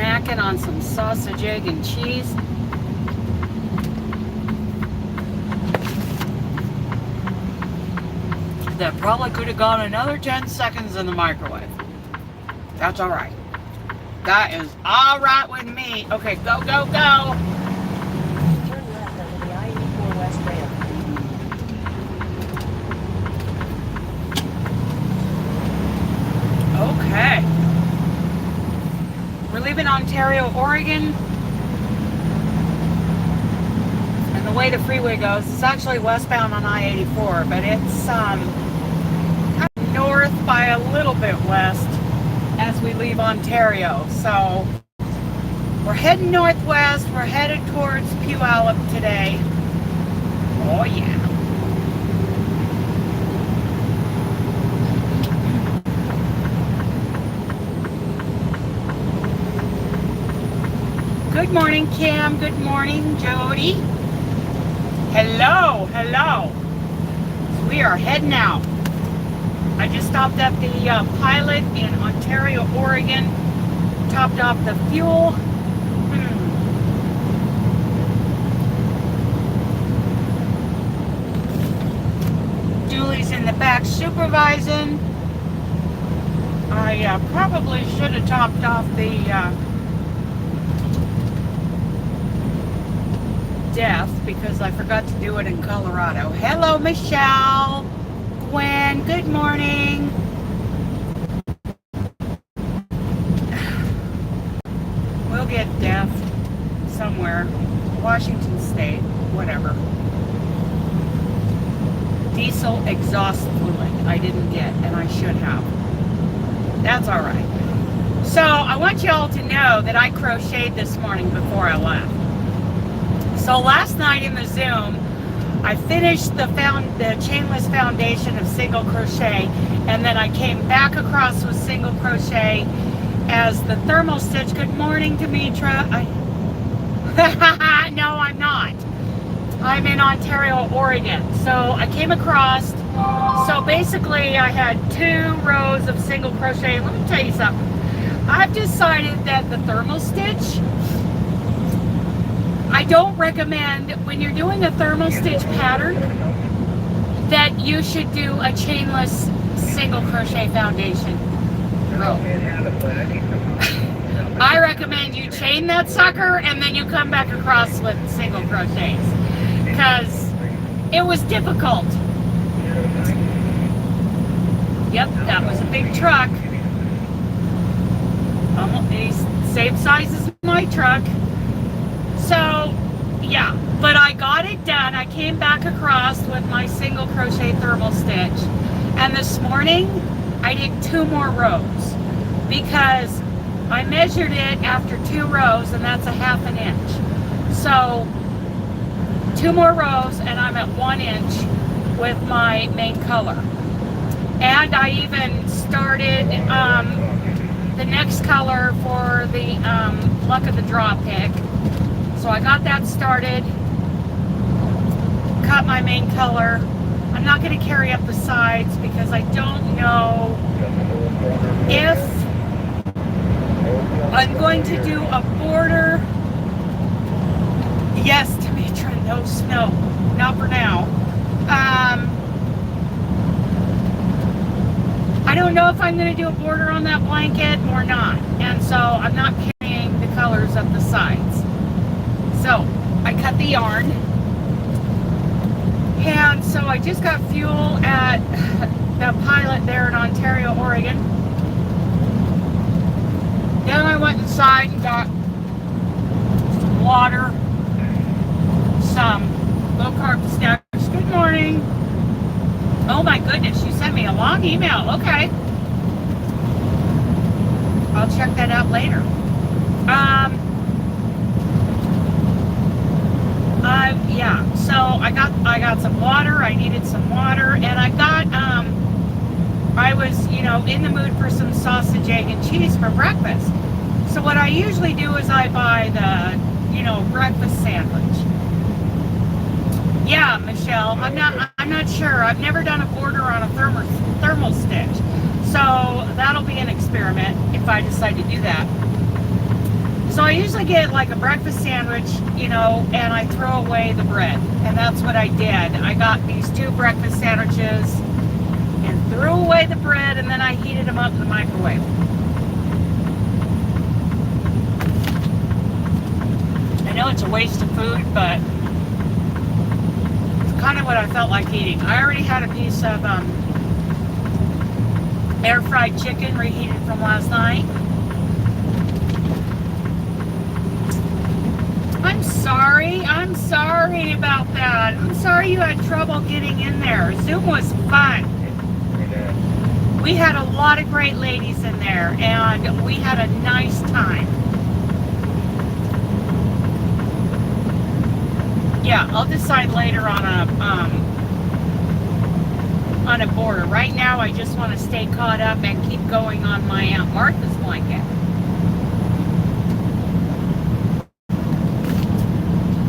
snacking on some sausage, egg, and cheese. That probably could have gone another 10 seconds in the microwave. That's all right. That is all right with me. Okay, go, go, go. Turn left onto the I-84 westbound. Okay. We're leaving Ontario, Oregon. And the way the freeway goes, it's actually westbound on I-84, but it's kind of north by a little bit west as we leave Ontario. So we're heading northwest. We're headed towards Puyallup today. Oh yeah. Good morning, Kim. Good morning, Jody. Hello, hello. So we are heading out. I just stopped at the Pilot in Ontario, Oregon. Topped off the fuel. Julie's in the back supervising. I probably should have topped off the death because I forgot to do it in Colorado. Hello, Michelle. Gwen, good morning. We'll get death somewhere. Washington State, whatever. Diesel exhaust fluid I didn't get, and I should have. That's all right. So I want you all to know that I crocheted this morning before I left. So last night in the Zoom, I finished the chainless foundation of single crochet, and then I came back across with single crochet as the thermal stitch. Good morning, Demetra. No, I'm not. I'm in Ontario, Oregon. So I came across, so basically I had 2 rows of single crochet. Let me tell you something. I've decided that the thermal stitch, I don't recommend when you're doing a thermal stitch pattern that you should do a chainless single crochet foundation row. I recommend you chain that sucker and then you come back across with single crochets because it was difficult. Yep, that was a big truck. Almost the same size as my truck. So, yeah, but I got it done. I came back across with my single crochet thermal stitch. And this morning, I did 2 more rows because I measured it after 2 rows, and that's a 1/2 inch. So, 2 more rows, and I'm at 1 inch with my main color. And I even started the next color for the Luck of the Draw pick. So I got that started, cut my main color. I'm not going to carry up the sides because I don't know if I'm going to do a border. Yes, Demetra, no snow. Not for now. I don't know if I'm going to do a border on that blanket or not. And so I'm not carrying the colors up the sides. So I cut the yarn, and so I just got fuel at the Pilot there in Ontario, Oregon. Then I went inside and got some water, some low-carb snacks. Good morning. Oh my goodness, you sent me a long email. Okay. I'll check that out later. Yeah, so I got some water. I needed some water, and I was, in the mood for some sausage, egg, and cheese for breakfast. So what I usually do is I buy the, breakfast sandwich. Yeah, Michelle, I'm not sure. I've never done a border on a thermal stitch. So that'll be an experiment if I decide to do that. So I usually get like a breakfast sandwich, you know, and I throw away the bread. And that's what I did. I got these 2 breakfast sandwiches and threw away the bread, and then I heated them up in the microwave. I know it's a waste of food, but it's kind of what I felt like eating. I already had a piece of air fried chicken reheated from last night. I'm sorry about that. I'm sorry you had trouble getting in there. Zoom was fun. We had a lot of great ladies in there, and we had a nice time. Yeah, I'll decide later on a border. Right now, I just want to stay caught up and keep going on my Aunt Martha's blanket.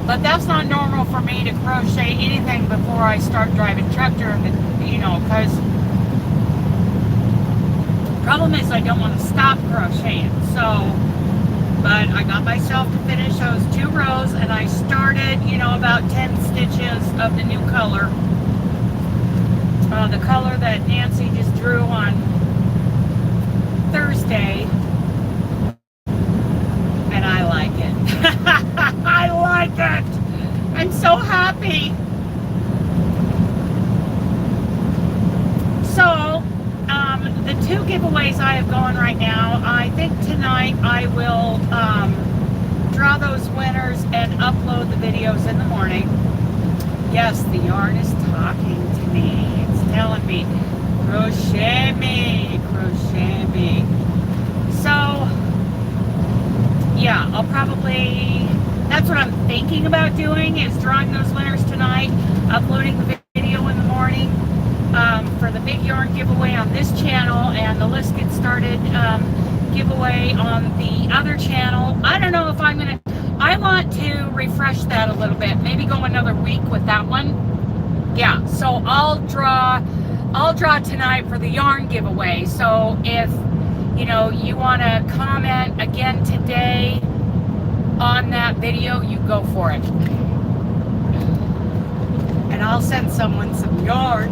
But that's not normal for me to crochet anything before I start driving tractor, you know, because problem is I don't want to stop crocheting. So, but I got myself to finish those 2 rows, and I started, you know, about 10 stitches of the new color. The color that Nancy just drew on Thursday. And I like it. I like it. I'm so happy. So, the 2 giveaways I have going right now, I think tonight I will draw those winners and upload the videos in the morning. Yes, the yarn is talking to me. It's telling me, crochet me, crochet me. So, yeah, I'll probably, that's what I'm thinking about doing, is drawing those winners tonight, uploading the video in the morning for the big yarn giveaway on this channel, and the Let's Get Started giveaway on the other channel. I don't know if I'm going to, I want to refresh that a little bit, maybe go another week with that one. Yeah, so I'll draw tonight for the yarn giveaway. So if, you know, you want to comment again today on that video, you go for it. And I'll send someone some yarn.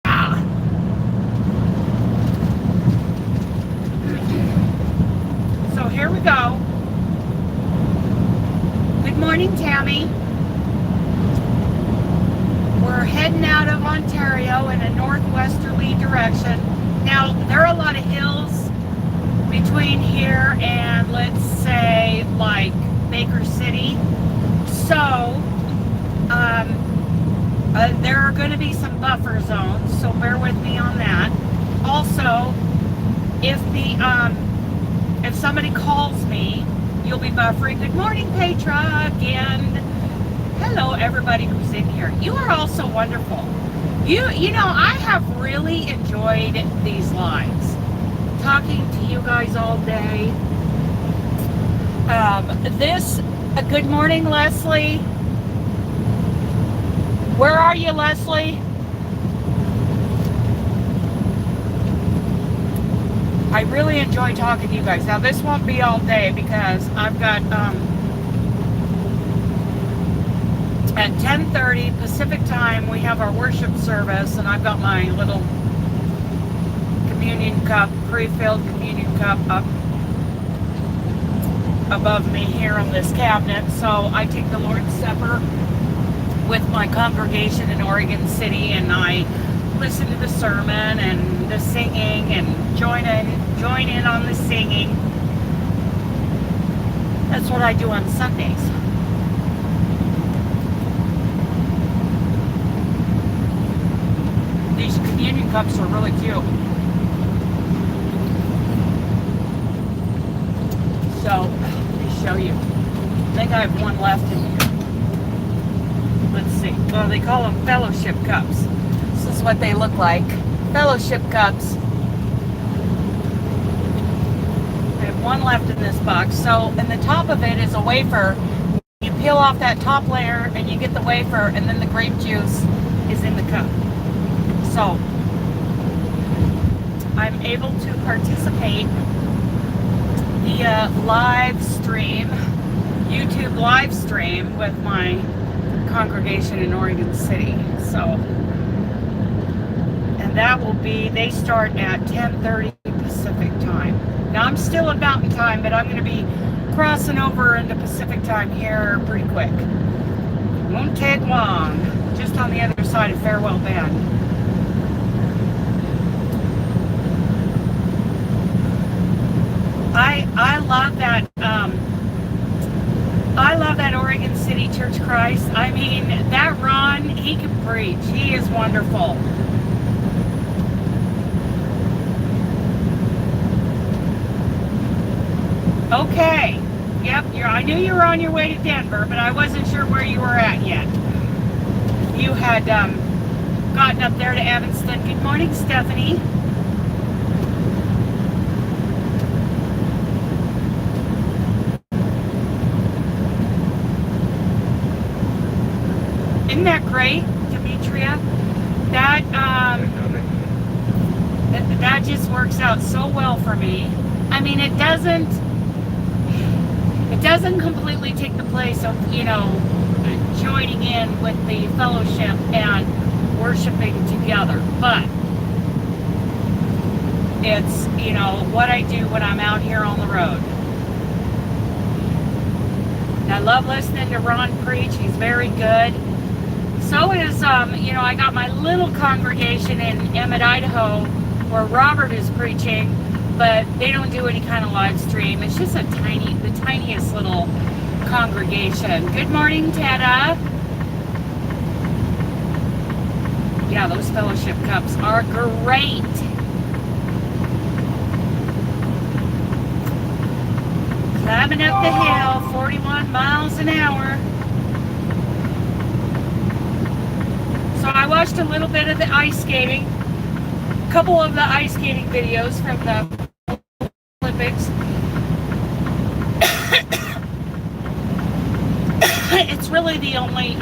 Ah. So here we go. Good morning, Tammy. We're heading out of Ontario in a northwesterly direction. Now, there are a lot of hills between here and, let's say, like Baker City. So, there are going to be some buffer zones, so bear with me on that. Also, if somebody calls me, you'll be buffering. Good morning, Petra, again. Hello, everybody who's in here. You are also wonderful. You know, I have really enjoyed these lives, talking to you guys all day. Good morning, Leslie. Where are you, Leslie? I really enjoy talking to you guys. Now, this won't be all day because I've got, at 10:30 Pacific time, we have our worship service, and I've got my little communion cup, pre-filled communion cup up above me here on this cabinet. So I take the Lord's Supper with my congregation in Oregon City, and I listen to the sermon and the singing and join in on the singing. That's what I do on Sundays. These communion cups are really cute. So, let me show you. I think I have one left in here. Let's see. Well, they call them fellowship cups. This is what they look like. Fellowship cups. I have one left in this box. So, in the top of it is a wafer. You peel off that top layer and you get the wafer, and then the grape juice is in the cup. So, I'm able to participate via live stream, YouTube live stream with my congregation in Oregon City. So, and that will be, they start at 10:30 Pacific time. Now I'm still at Mountain Time, but I'm going to be crossing over into Pacific Time here pretty quick. Won't take long. Just on the other side of Farewell Bend. I love that. I love that Oregon City Church Christ. I mean, that Ron, he can preach. He is wonderful. Okay. Yep, I knew you were on your way to Denver, but I wasn't sure where you were at yet. You had gotten up there to Evanston. Good morning, Stephanie. Isn't that great, Demetria? That just works out so well for me. I mean, it doesn't completely take the place of, joining in with the fellowship and worshiping together, but it's, what I do when I'm out here on the road. I love listening to Ron preach. He's very good. So is, I got my little congregation in Emmett, Idaho, where Robert is preaching, but they don't do any kind of live stream. It's just the tiniest little congregation. Good morning, Tetta. Yeah, those fellowship cups are great. Climbing up the hill, 41 miles an hour. So I watched a little bit of the ice skating, a couple of the ice skating videos from the Olympics. It's really the only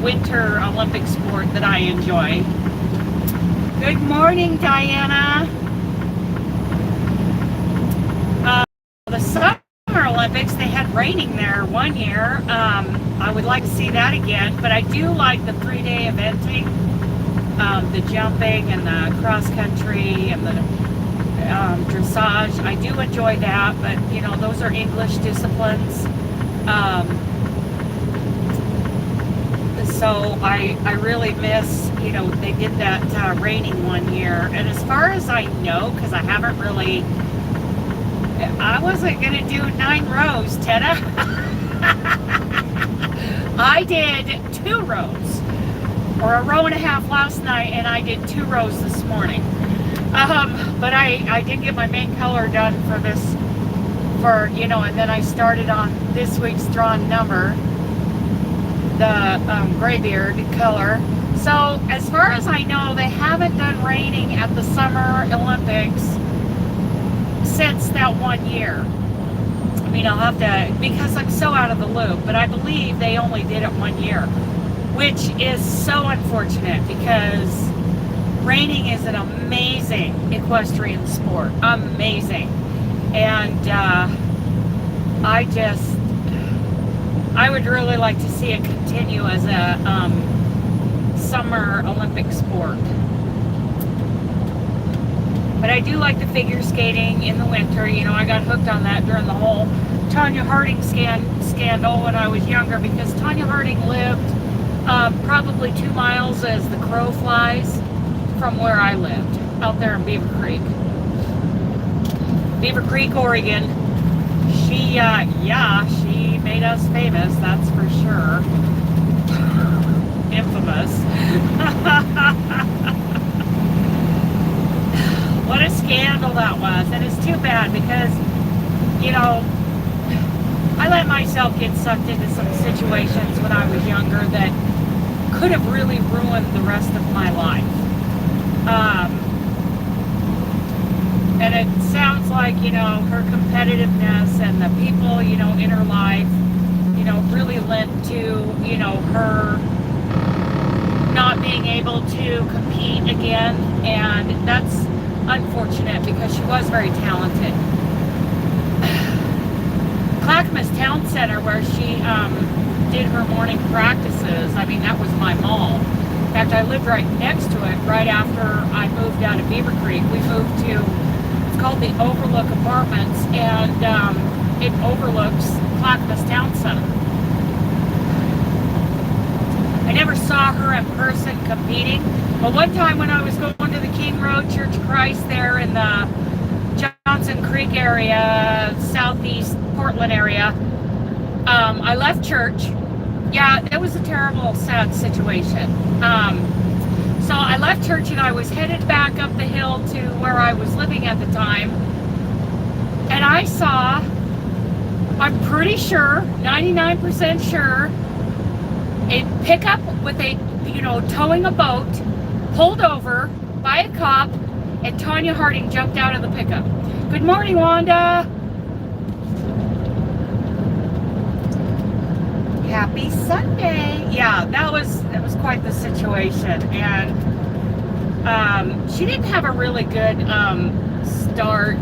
winter Olympic sport that I enjoy. Good morning, Diana. The Summer Olympics, they had raining there one year. I would like to see that again, but I do like the 3-day eventing, the jumping and the cross country and the dressage. I do enjoy that, but those are English disciplines. So I really miss, they did that raining one year. And as far as I know, because I haven't really, I wasn't going to do 9 rows, Tetta. I did 2 rows, or a row and a half last night, and I did 2 rows this morning. But I did get my main color done for this, and then I started on this week's drawn number, the graybeard color. So as far as I know, they haven't done raining at the Summer Olympics since that one year. I mean, I'll have to, because I'm so out of the loop, but I believe they only did it 1 year, which is so unfortunate because raining is an amazing equestrian sport. Amazing. And I would really like to see it continue as a summer Olympic sport. But I do like the figure skating in the winter. I got hooked on that during the whole Tanya Harding scandal when I was younger, because Tanya Harding lived probably 2 miles as the crow flies from where I lived, out there in Beaver Creek, Oregon. She made us famous, that's for sure. Infamous. What a scandal that was. And it's too bad because, I let myself get sucked into some situations when I was younger that could have really ruined the rest of my life. And it sounds like, her competitiveness and the people, in her life, really lent to, her not being able to compete again. And that's unfortunate because she was very talented. Clackamas Town Center where she did her morning practices. I mean, that was my mall. In fact, I lived right next to it right after I moved out of Beaver Creek. We moved to, it's called the Overlook Apartments, and it overlooks Clackamas Town Center. I never saw her in person competing, but one time when I was going to the King Road Church of Christ there in the Johnson Creek area, southeast Portland area, I left church. Yeah, it was a terrible, sad situation. So I left church and I was headed back up the hill to where I was living at the time, and I saw, I'm pretty sure, 99% sure, a pickup with a, towing a boat, pulled over by a cop, and Tanya Harding jumped out of the pickup. Good morning, Wanda. Happy Sunday. Yeah, that was quite the situation, and she didn't have a really good start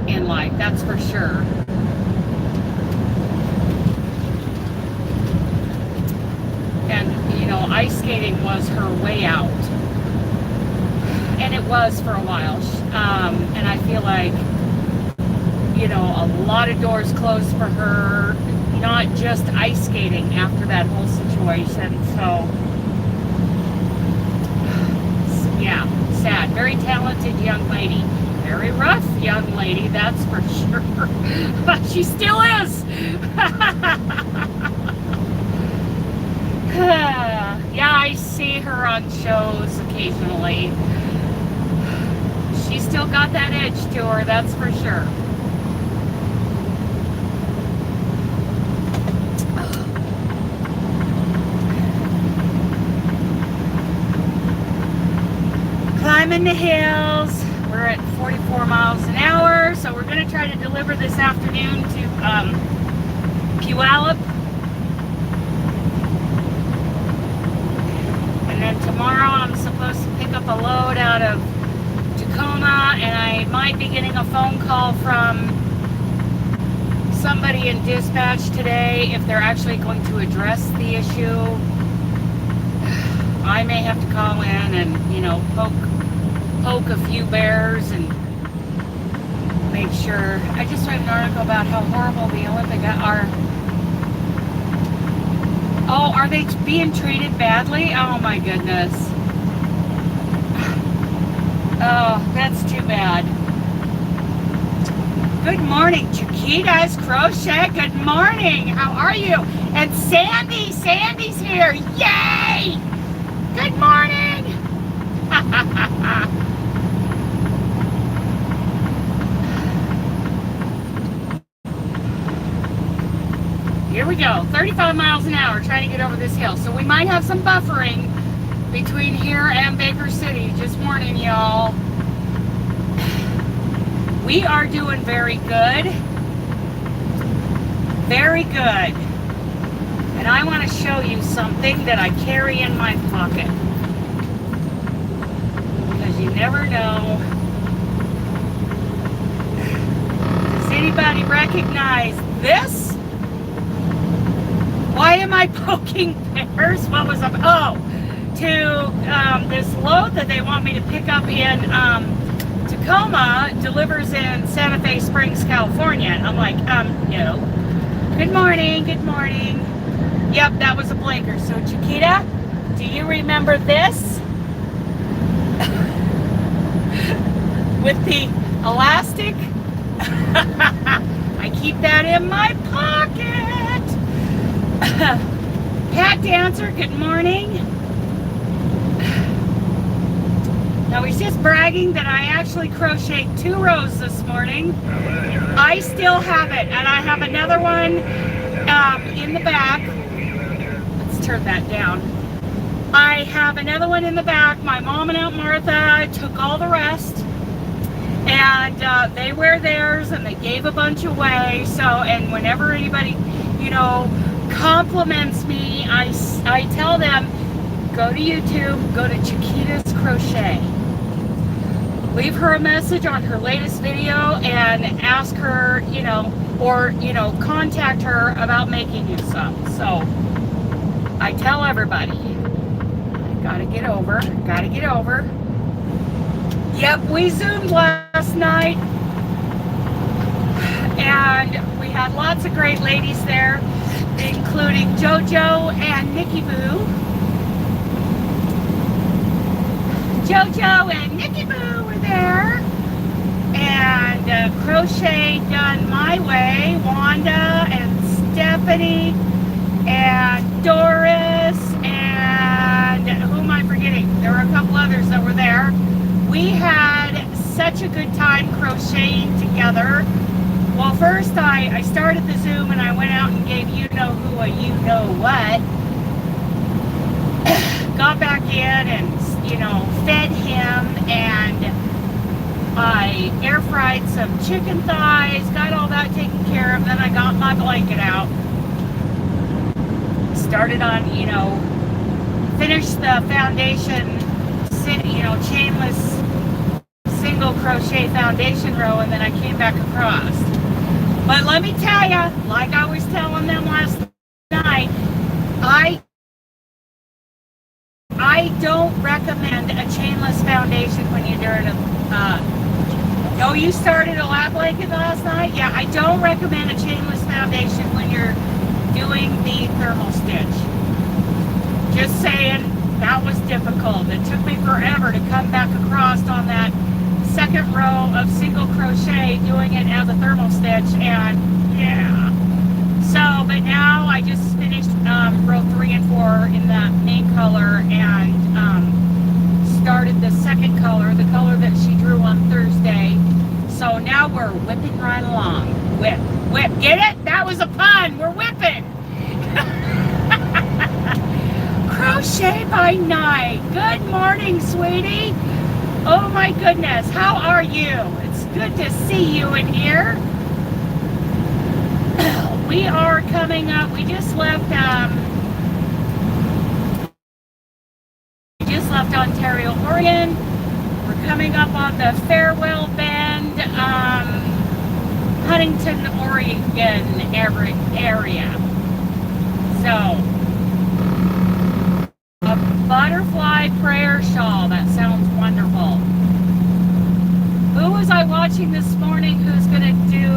in life, that's for sure. And ice skating was her way out, and it was for a while. And I feel like a lot of doors closed for her, not just ice skating after that whole situation. So yeah, sad. Very talented young lady, very rough young lady, that's for sure. But she still is. Yeah, I see her on shows occasionally. She's still got that edge to her, that's for sure. Climbing the hills. We're at 44 miles an hour, so we're going to try to deliver this afternoon to Puyallup. And then tomorrow I'm supposed to pick up a load out of Tacoma, and I might be getting a phone call from somebody in dispatch today if they're actually going to address the issue. I may have to call in and, poke a few bears and make sure. I just read an article about how horrible the Olympic are. Oh, are they being treated badly? Oh my goodness. Oh, that's too bad. Good morning, Chiquita's Crochet. Good morning. How are you? And Sandy's here. Yay! Good morning. Here we go, 35 miles an hour trying to get over this hill. So we might have some buffering between here and Baker City. Just warning y'all. We are doing very good. Very good. And I want to show you something that I carry in my pocket. Because you never know. Does anybody recognize this? Why am I poking bears? What was up? Oh, to this load that they want me to pick up in Tacoma delivers in Santa Fe Springs, California. And I'm like, no. Good morning, good morning. Yep, that was a blinker. So Chiquita, do you remember this? With the elastic? I keep that in my pocket. Pat Dancer, good morning. Now he's just bragging that I actually crocheted 2 rows this morning. I still have it, and I have another one in the back. Let's turn that down. I have another one in the back. My mom and Aunt Martha took all the rest, and they wear theirs, and they gave a bunch away. So, and whenever anybody, compliments me, I tell them, go to YouTube, go to Chiquita's Crochet. leave her a message on her latest video and ask her, or, contact her about making you some. So I tell everybody, gotta get over. Yep, we Zoomed last night, and we had lots of great ladies there, including JoJo and Nikki Boo. JoJo and Nikki Boo were there, and Crochet Done My Way, Wanda and Stephanie and Doris, and who am I forgetting? There were a couple others that were there. We had such a good time crocheting together. Well, first I started the Zoom and I went out and gave you-know-who a you-know-what. Got back in and, fed him, and I air fried some chicken thighs, got all that taken care of. Then I got my blanket out. Started on, finished the foundation, chainless single crochet foundation row, and then I came back across. But let me tell you, like I was telling them last night, I don't recommend a chainless foundation when you're doing you started a lap blanket last night? Yeah, I don't recommend a chainless foundation when you're doing the thermal stitch. Just saying, that was difficult. It took me forever to come back across on that second row of single crochet doing it as a thermal stitch, and yeah. So, but now I just finished row 3 and 4 in the main color, and started the second color, the color that she drew on Thursday. So now we're whipping right along. Whip, get it? That was a pun. We're whipping. Crochet by night. Good morning, sweetie. Oh my goodness, how are you? It's good to see you in here. We are coming up. We just left Ontario, Oregon. We're coming up on the Farewell Bend, Huntington, Oregon area. So, a butterfly prayer shawl. That sounds wonderful. Who was I watching this morning who's going to do,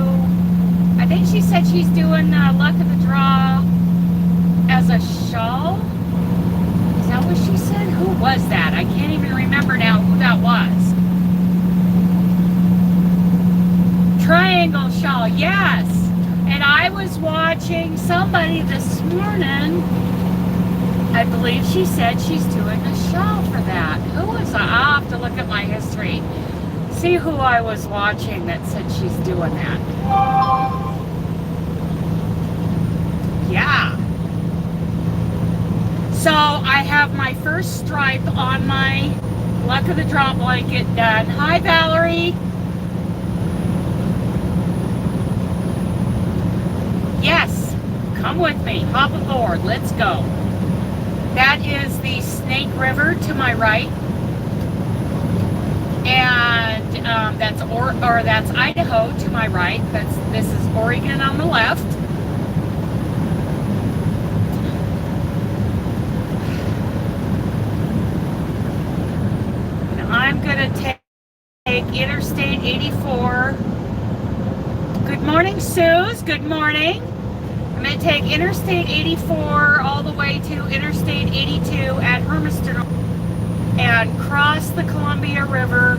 I think she said she's doing Luck of the Draw as a shawl? Is that what she said? Who was that? I can't even remember now who that was. Triangle shawl, yes. And I was watching somebody this morning. I believe she said she's doing a shawl for that. Who was I? I'll have to look at my history. See who I was watching that said she's doing that. Yeah. So I have my first stripe on my Luck of the Draw blanket done. Hi, Valerie. Yes, come with me. Hop aboard. Let's go. That is the Snake River to my right, and that's Idaho to my right. This is Oregon on the left. And I'm gonna take Interstate 84. Good morning, Suze. Good morning. I'm going to take Interstate 84 all the way to Interstate 82 at Hermiston and cross the Columbia River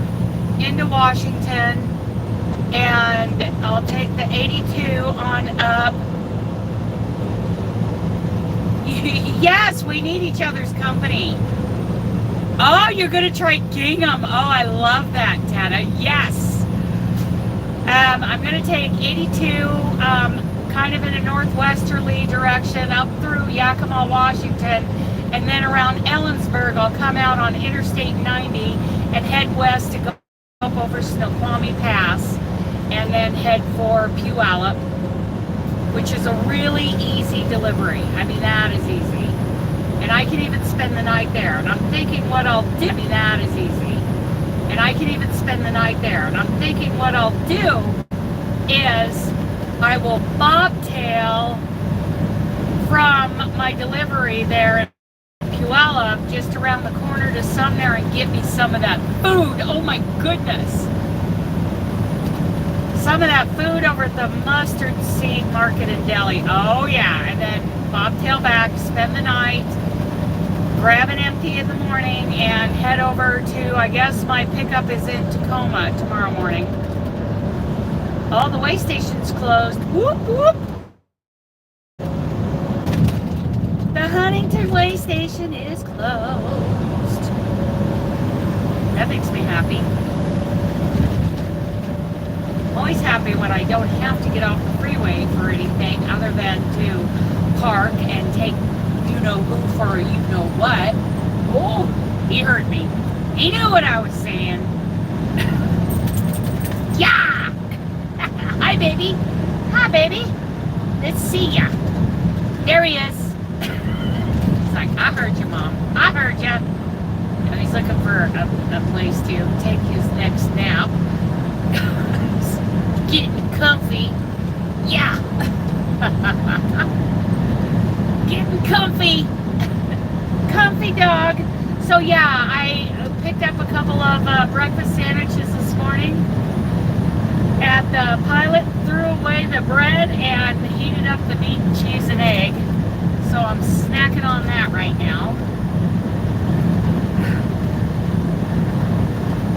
into Washington, and I'll take the 82 on up. Yes, we need each other's company. Oh, you're going to try gingham. Oh, I love that, Dada. Yes. I'm going to take 82 kind of in a northwesterly direction up through Yakima, Washington, and then around Ellensburg I'll come out on Interstate 90 and head west to go up over Snoqualmie Pass and then head for Puyallup, which is a really easy delivery. I mean, that is easy. And I can even spend the night there. And I'm thinking what I'll do. I mean, that is easy. And I can even spend the night there. And I'm thinking what I'll do is I will bobtail from my delivery there in Puyallup just around the corner to Sumner and get me some of that food. Oh my goodness. Some of that food over at the Mustard Seed Market in Delhi. Oh yeah. And then bobtail back, spend the night, grab an empty in the morning, and head over to, I guess my pickup is in Tacoma tomorrow morning. Oh, the way station's closed. Whoop, whoop. The Huntington way station is closed. That makes me happy. I'm always happy when I don't have to get off the freeway for anything other than to park and take you-know-who for you-know-what. Oh, he heard me. He knew what I was saying. Yeah! Hi, baby. Hi, baby. Let's see ya. There he is. He's like, I heard you, Mom. I heard ya. And he's looking for a place to take his next nap. Getting comfy. Yeah. Getting comfy. Comfy dog. So yeah, I picked up a couple of breakfast sandwiches this morning at the Pilot, threw away the bread and heated up the meat and cheese and egg. So I'm snacking on that right now.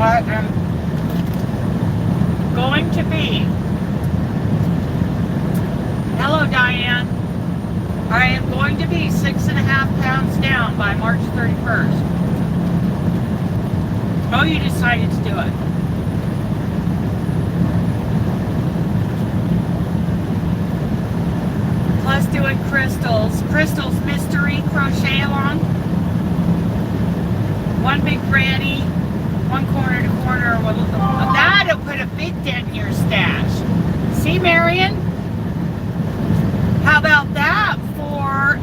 I am going to be, hello Diane, I am going to be 6.5 pounds down by March 31st. Oh, you decided to do it. Plus doing Crystal's mystery crochet along. One big granny, one corner to corner. That'll put a big dent in your stash. See, Marion? How about that for,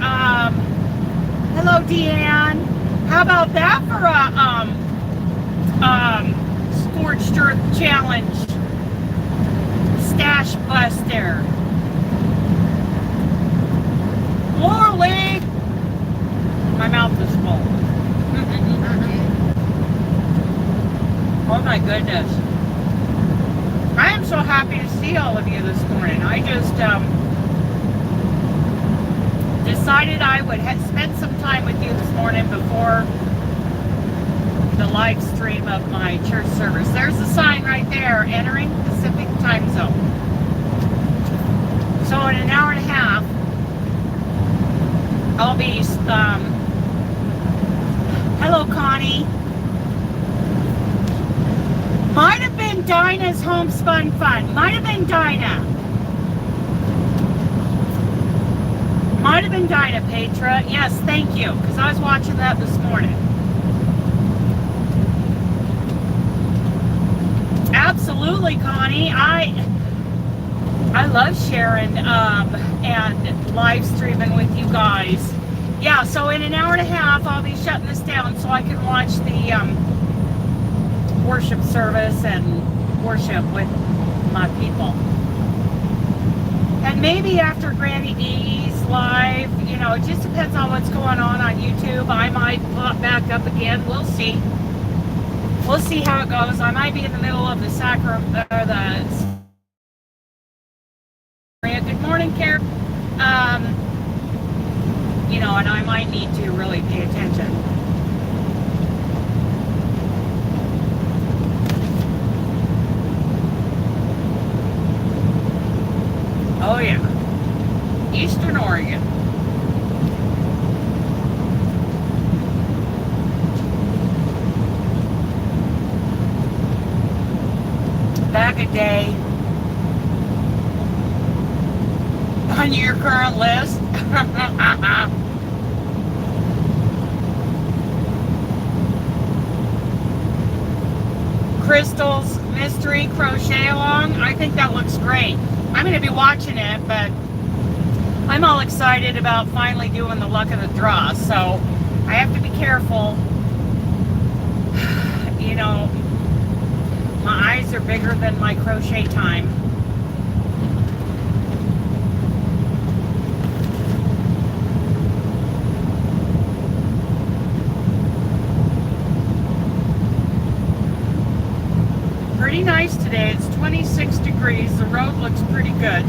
hello, Deanne. How about that for a, Scorched Earth Challenge stash buster? Morley! My mouth is full. Oh my goodness. I am so happy to see all of you this morning. I just decided I would spend some time with you this morning before the live stream of my church service. There's a sign right there, entering Pacific time zone. So in an hour and a half, I'll be, hello Connie. Might have been Dinah's Homespun Fun. Might have been Dinah. Might have been Dinah, Petra. Yes, thank you, because I was watching that this morning. Absolutely, Connie. I love sharing and live streaming with you guys. Yeah, so in an hour and a half, I'll be shutting this down so I can watch the worship service and worship with my people. And maybe after Granny D's live, you know, it just depends on what's going on YouTube. I might pop back up again. We'll see. We'll see how it goes. I might be in the middle of the good morning, Karen. You know, and I might need to really pay attention. Oh yeah, Eastern Oregon. Back a day on your current list. Crystal's mystery crochet along. I think that looks great. I'm going to be watching it, but I'm all excited about finally doing the luck of the draw, so I have to be careful. You know, My eyes are bigger than my crochet time. Pretty nice today. It's 26 degrees. The road looks pretty good.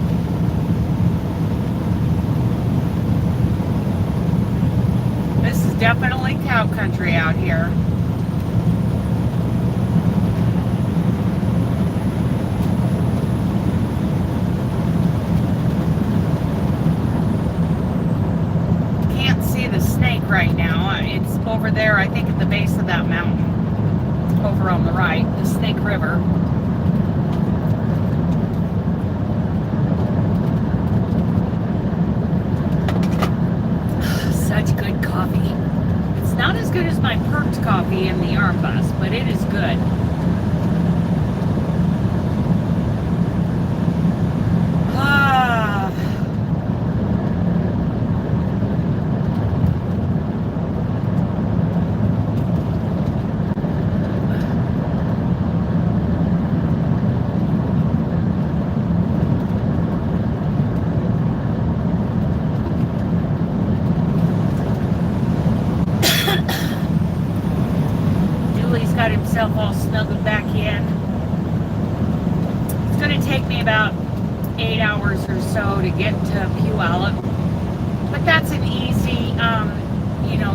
This is definitely cow country out here. Can't see the snake right now. It's over there, I think, at the base of that mountain. Over on the right, the Snake River. Such good coffee. It's not as good as my perked coffee in the arm bus, but it is good. Ah. Got himself all snuggled back in. It's going to take me about 8 hours or so to get to Puyallup, but that's an easy,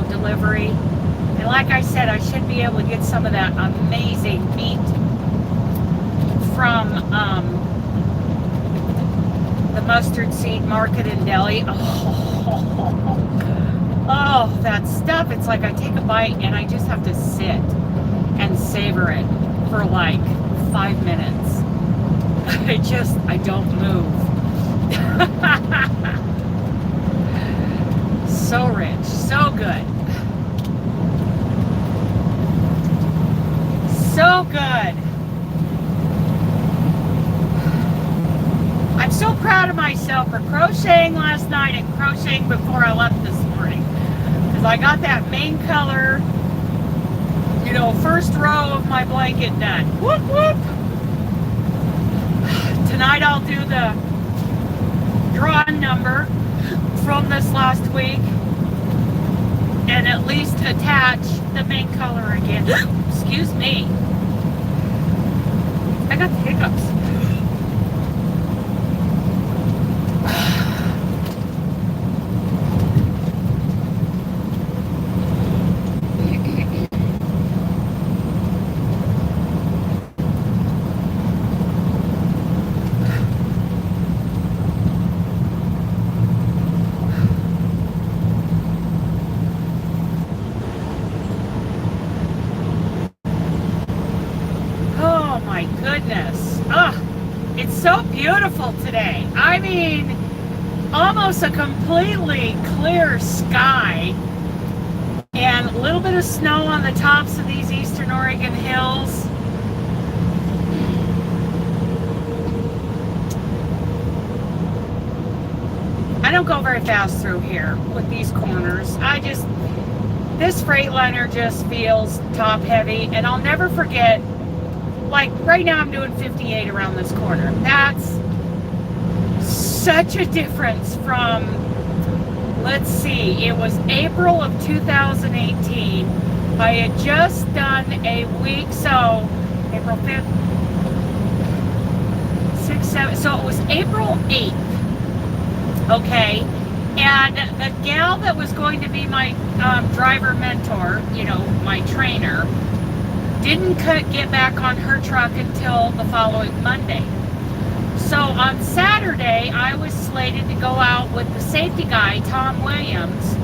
delivery. And like I said, I should be able to get some of that amazing meat from the Mustard Seed Market in Delhi. Oh, that stuff! It's like I take a bite and I just have to sit and savor it for like 5 minutes. I don't move. So rich, so good. So good. I'm so proud of myself for crocheting last night and crocheting before I left this morning. Because I got that main color, first row of my blanket done. Whoop, whoop. Tonight I'll do the drawn number from this last week and at least attach the main color again. Excuse me. I got the hiccups. So beautiful today. I mean, almost a completely clear sky and a little bit of snow on the tops of these eastern Oregon hills. I don't go very fast through here with these corners. This Freightliner just feels top heavy, and I'll never forget. Like right now I'm doing 58 around this corner. That's such a difference from, let's see, it was April of 2018. I had just done a week, so April 5th, 6th, 7th, so it was April 8th, okay? And the gal that was going to be my driver mentor, my trainer, didn't get back on her truck until the following Monday. So on Saturday, I was slated to go out with the safety guy, Tom Williams.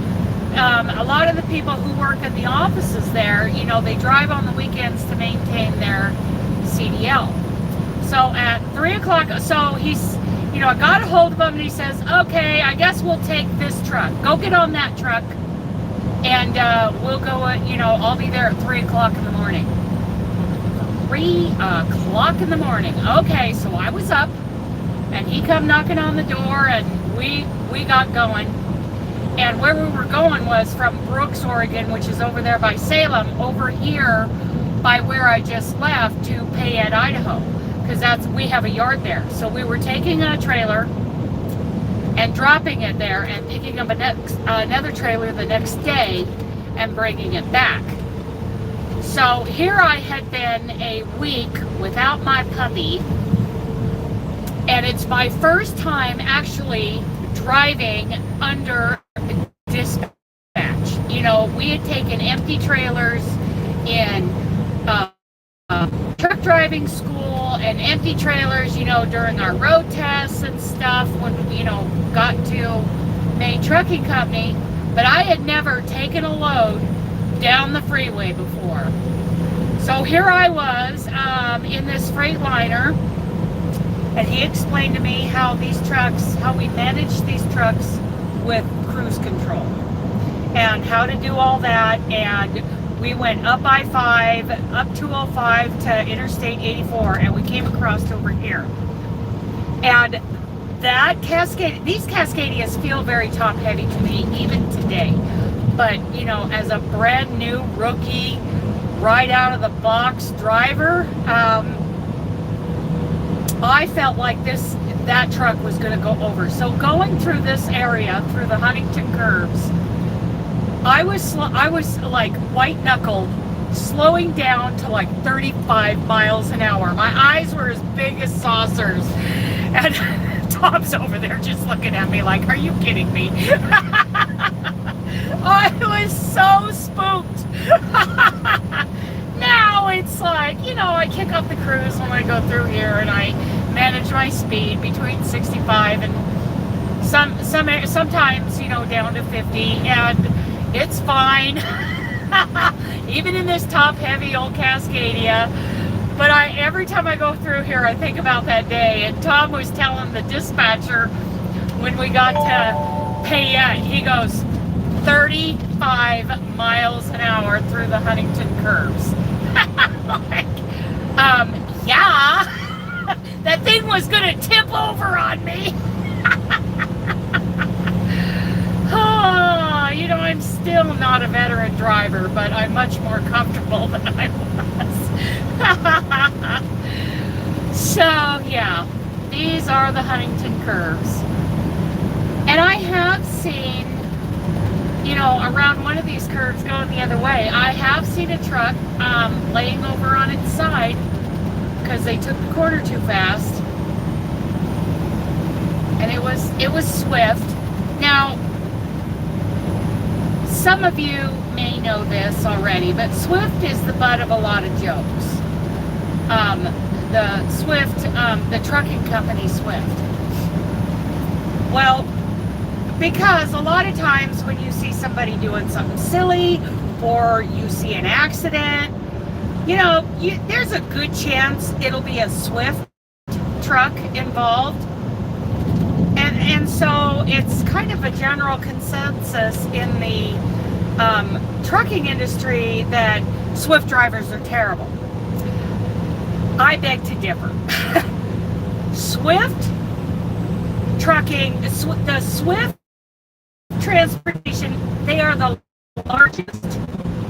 A lot of the people who work in the offices there, they drive on the weekends to maintain their CDL. So at 3 o'clock, so he's, I got a hold of him and he says, okay, I guess we'll take this truck. Go get on that truck and we'll go, I'll be there at 3 o'clock in the morning. 3 o'clock in the morning. Okay, so I was up and he come knocking on the door and we got going. And where we were going was from Brooks, Oregon, which is over there by Salem, over here by where I just left to Payette, Idaho, because we have a yard there. So we were taking a trailer and dropping it there and picking up another trailer the next day and bringing it back. So here I had been a week without my puppy, and it's my first time actually driving under dispatch. You know, we had taken empty trailers in truck driving school and empty trailers, you know, during our road tests and stuff when, you know, got to Maine Trucking Company, but I had never taken a load down the freeway before. So here I was in this Freightliner, and he explained to me how we manage these trucks with cruise control and how to do all that. And we went up I-5, up 205 to Interstate 84, and we came across over here. And these Cascadias feel very top heavy to me even today. But, you know, as a brand new rookie, right out of the box driver, I felt like that truck was going to go over. So going through this area, through the Huntington curves, I was like white knuckled, slowing down to like 35 miles an hour. My eyes were as big as saucers, and Tom's over there just looking at me like, "Are you kidding me?" I was so spooked. Now it's like, you know, I kick up the cruise when I go through here, and I manage my speed between 65 and sometimes, you know, down to 50, and it's fine. Even in this top heavy old Cascadia. But every time I go through here, I think about that day. And Tom was telling the dispatcher when we got to Payette, he goes 35 miles an hour through the Huntington curves. Like, yeah, that thing was gonna tip over on me. Oh, you know, I'm still not a veteran driver, but I'm much more comfortable than I was. So, yeah, these are the Huntington curves. And I have seen, you know, around one of these curves going the other way, I have seen a truck laying over on its side because they took the corner too fast. And it was Swift. Now, some of you may know this already, but Swift is the butt of a lot of jokes. The Swift, the trucking company Swift. Well, because a lot of times when you see somebody doing something silly or you see an accident, you know, there's a good chance it'll be a Swift truck involved. And so it's kind of a general consensus in the trucking industry that Swift drivers are terrible. I beg to differ. Swift trucking, the Swift transportation, they are the largest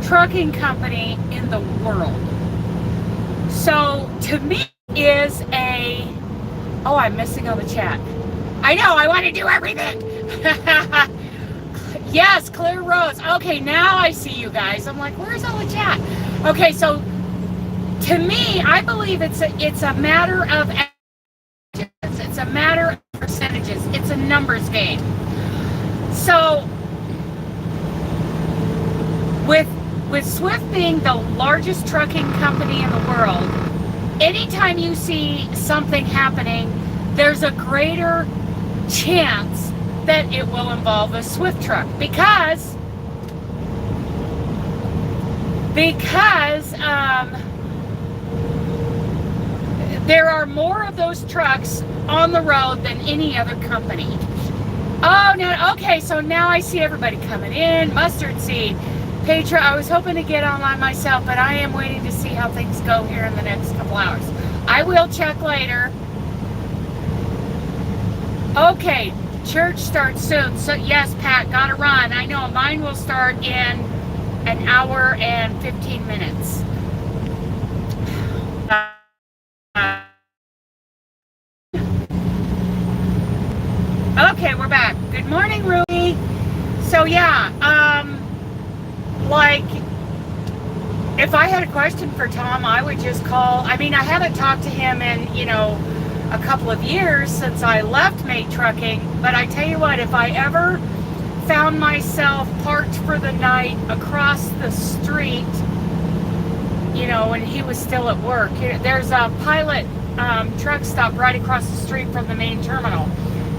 trucking company in the world. So to me is oh, I'm missing on the chat. I know, I want to do everything. Yes, Clear Rose. Okay, now I see you guys. I'm like, where's all the chat? Okay, so to me, I believe it's a matter of averages. It's a matter of percentages. It's a numbers game. So with Swift being the largest trucking company in the world, anytime you see something happening, there's a greater chance that it will involve a Swift truck because there are more of those trucks on the road than any other company. Oh, no, okay, so now I see everybody coming in. Mustard Seed, Petra, I was hoping to get online myself, but I am waiting to see how things go here in the next couple hours. I will check later. Okay, church starts soon. So yes, Pat, gotta run. I know mine will start in an hour and 15 minutes. Okay, we're back. Good morning, Ruby. So yeah, like, if I had a question for Tom, I would just call. I mean, I haven't talked to him in, a couple of years since I left Mate Trucking, but I tell you what, if I ever found myself parked for the night across the street, when he was still at work, there's a Pilot truck stop right across the street from the main terminal.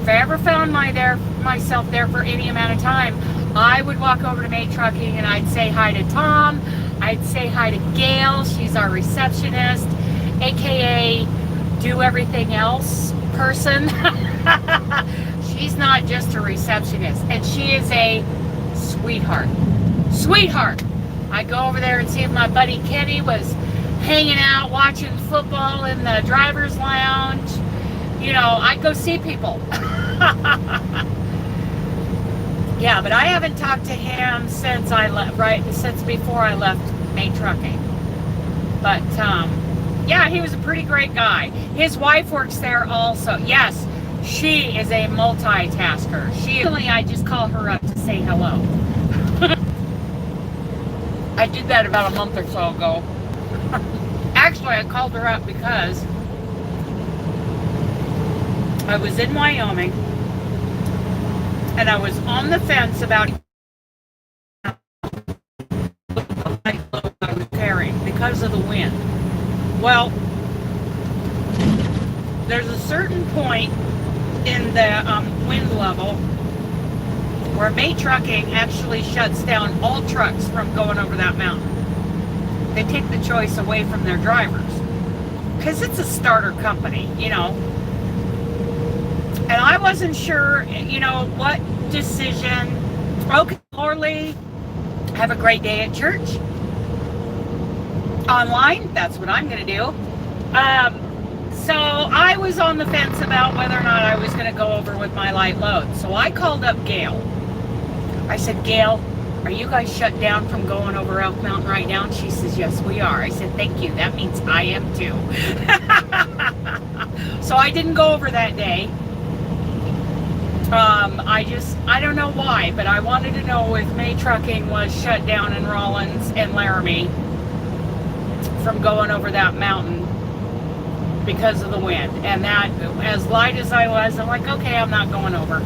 If I ever found myself there for any amount of time, I would walk over to Mate Trucking and I'd say hi to Tom. I'd say hi to Gail. She's our receptionist, aka do everything else person. She's not just a receptionist, and she is a sweetheart. Sweetheart. I go over there and see if my buddy Kenny was hanging out watching football in the driver's lounge. I'd go see people. Yeah, but I haven't talked to him since I left, since before I left Mate Trucking. But, yeah, he was a pretty great guy. His wife works there also. Yes, she is a multitasker. I just call her up to say hello. I did that about a month or so ago. Actually, I called her up because I was in Wyoming and I was on the fence about I was carrying because of the wind. Well, there's a certain point in the wind level where Mate Trucking actually shuts down all trucks from going over that mountain. They take the choice away from their drivers because it's a starter company, And I wasn't sure, what decision. Okay, Orly, have a great day at church. Online, that's what I'm going to do. So I was on the fence about whether or not I was going to go over with my light load. So I called up Gail. I said, Gail, are you guys shut down from going over Elk Mountain right now? And she says, yes, we are. I said, thank you. That means I am too. So I didn't go over that day. I don't know why, but I wanted to know if Mate Trucking was shut down in Rollins and Laramie from going over that mountain because of the wind. And that, as light as I was, I'm like, okay, I'm not going over.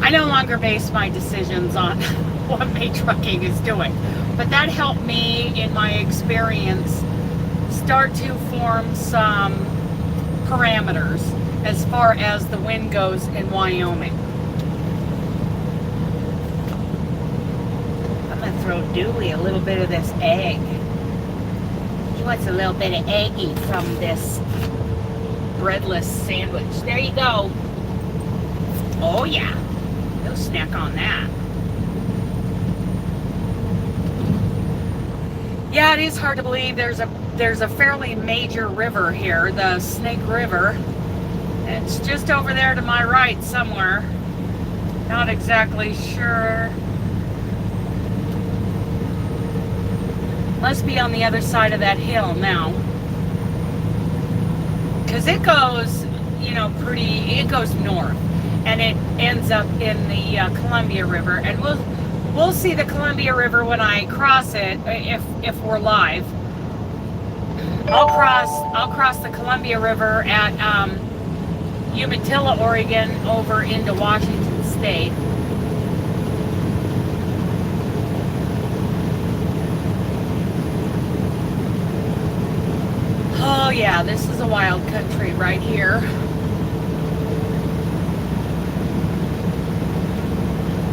I no longer base my decisions on what Mate Trucking is doing, but that helped me, in my experience, start to form some parameters as far as the wind goes in Wyoming. I'm going to throw Dewey a little bit of this egg. He wants a little bit of eggy from this breadless sandwich. There you go. Oh yeah. He'll snack on that. Yeah, it is hard to believe there's a fairly major river here, the Snake River. It's just over there to my right somewhere. Not exactly sure. Must be on the other side of that hill now. Because it goes, it goes north. And it ends up in the Columbia River. And we'll see the Columbia River when I cross it, if we're live. I'll cross the Columbia River at Umatilla, Oregon, over into Washington State. Oh yeah, this is a wild country right here.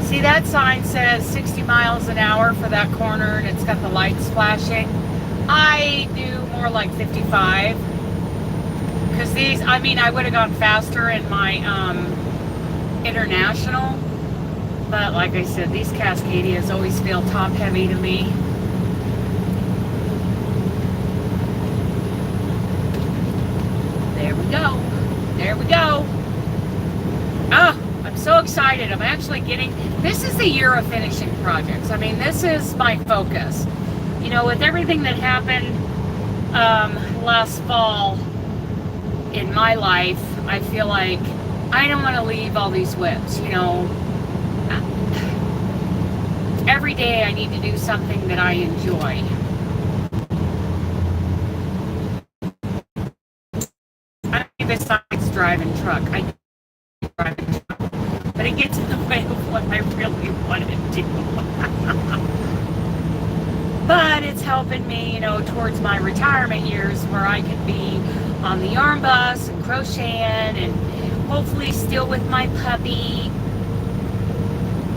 See, that sign says 60 miles an hour for that corner, and it's got the lights flashing. I do more like 55. Because I would have gone faster in my international. But like I said, these Cascadias always feel top heavy to me. There we go. There we go. Oh, I'm so excited. I'm actually this is the year of finishing projects. I mean, this is my focus. With everything that happened last fall, in my life, I feel like I don't want to leave all these whips, you know. Every day I need to do something that I enjoy. I mean, besides driving truck, I do driving truck, but it gets in the way of what I really want to do. But it's helping me, you know, towards my retirement years where I can be on the yarn bus and crocheting and hopefully still with my puppy.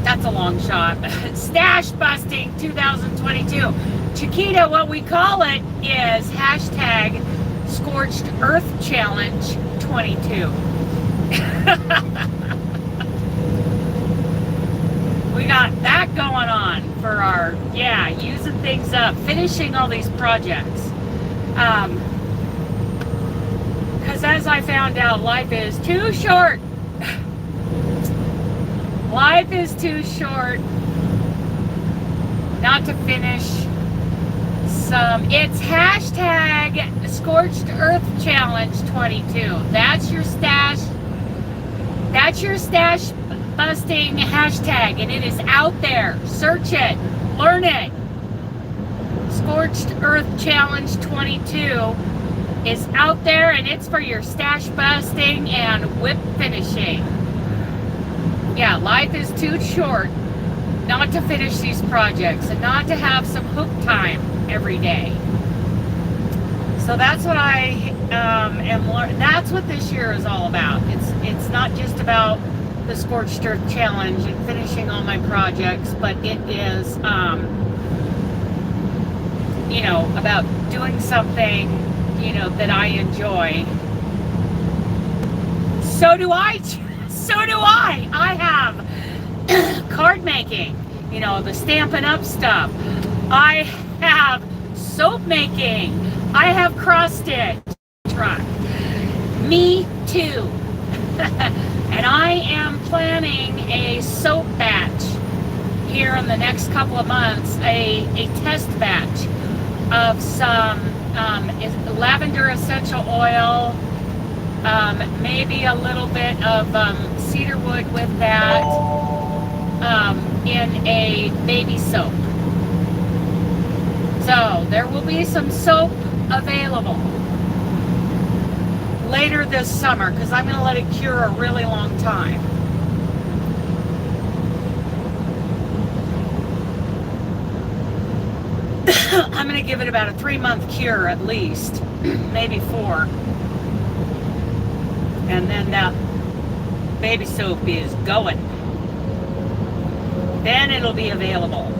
That's a long shot. Stash busting 2022. Chiquita, what we call it is hashtag Scorched Earth Challenge 22. We got that going on for our, yeah, using things up, finishing all these projects. Because as I found out, life is too short. Life is too short not to finish some. It's hashtag Scorched Earth Challenge 22. That's your stash. That's your stash busting hashtag, and it is out there. Search it, learn it. Scorched Earth Challenge 22 is out there, and it's for your stash busting and whip finishing. Yeah, life is too short not to finish these projects and not to have some hook time every day. So that's what I am learning. That's what this year is all about. It's not just about the Scorched Earth Challenge and finishing all my projects, but it is, you know, about doing something, you know, that I enjoy. So do I. So do I. I have card making, you know, the Stampin' Up stuff. I have soap making. I have cross stitch truck. Me too. And I am planning a soap batch here in the next couple of months, a test batch of some lavender essential oil, maybe a little bit of cedarwood with that, in a baby soap. So there will be some soap available later this summer because I'm going to let it cure a really long time. I'm going to give it about a 3-month cure at least, maybe 4. And then that baby soap is going. Then it'll be available.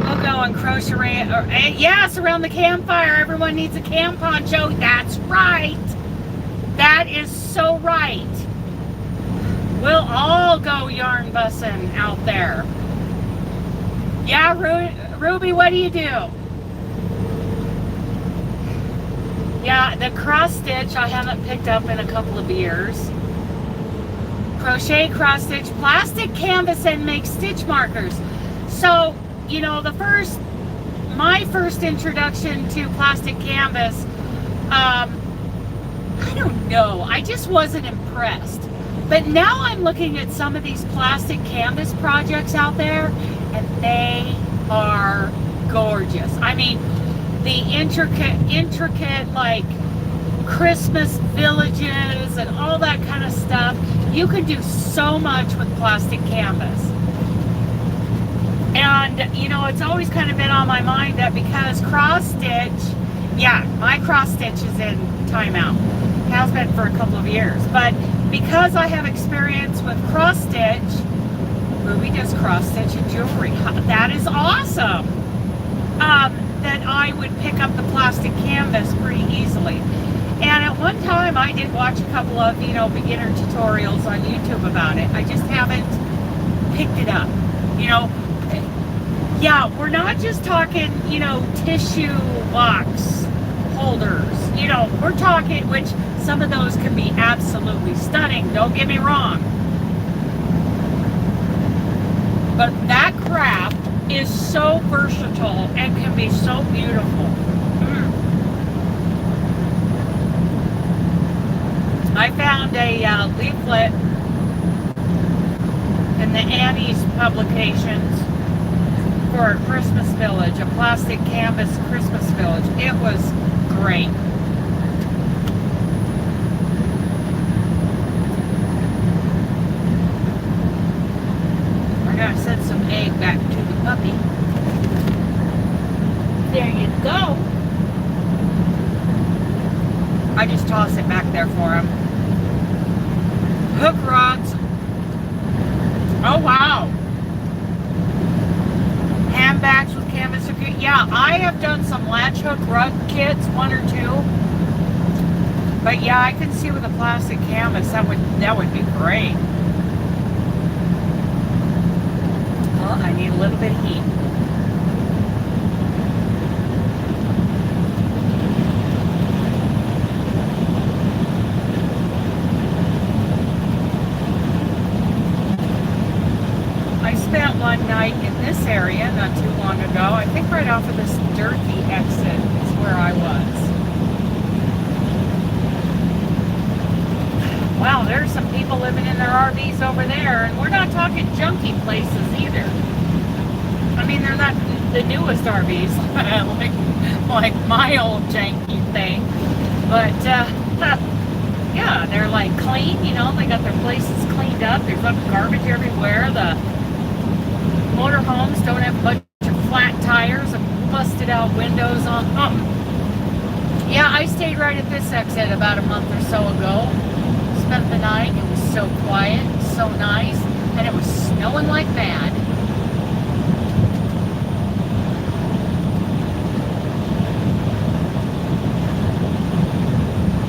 We'll go and crochet, yes, around the campfire. Everyone needs a camp poncho. That's right. That is so right. We'll all go yarn bussing out there. Yeah, Ruby, what do you do? Yeah, the cross stitch I haven't picked up in a couple of years. Crochet, cross stitch, plastic canvas, and make stitch markers. So, you know, my first introduction to plastic canvas, I don't know, I just wasn't impressed. But now I'm looking at some of these plastic canvas projects out there, and they are gorgeous. I mean, the intricate like Christmas villages and all that kind of stuff. You can do so much with plastic canvas. And, you know, it's always kind of been on my mind that because cross stitch, yeah, my cross stitch is in timeout. It has been for a couple of years. But because I have experience with cross stitch, Ruby does cross stitch and jewelry. That is awesome. That I would pick up the plastic canvas pretty easily. And at one time I did watch a couple of, you know, beginner tutorials on YouTube about it. I just haven't picked it up. You know, yeah, we're not just talking, you know, tissue box holders. You know, we're talking, which some of those can be absolutely stunning, don't get me wrong. But that craft is so versatile and can be so beautiful. found a leaflet in the Annie's publications for a Christmas village, a plastic canvas Christmas village. It was great. I gotta send some egg back to the puppy. There you go. I just toss it back there for him. Hook rods. Oh wow. Handbags with canvas. Yeah, I have done some latch hook rug kits, one or two. But yeah, I can see with a plastic canvas that would be great. Well, I need a little bit of heat. One night in this area not too long ago. I think right off of this Durkee exit is where I was. Wow, there's some people living in their RVs over there, and we're not talking junky places either. I mean, they're not the newest RVs, like my old janky thing, but yeah, they're like clean, you know, they got their places cleaned up. There's not garbage everywhere. The motorhomes don't have a bunch of flat tires and busted out windows on them. Yeah, I stayed right at this exit about a month or so ago. Spent the night. It was so quiet, so nice, and it was snowing like mad.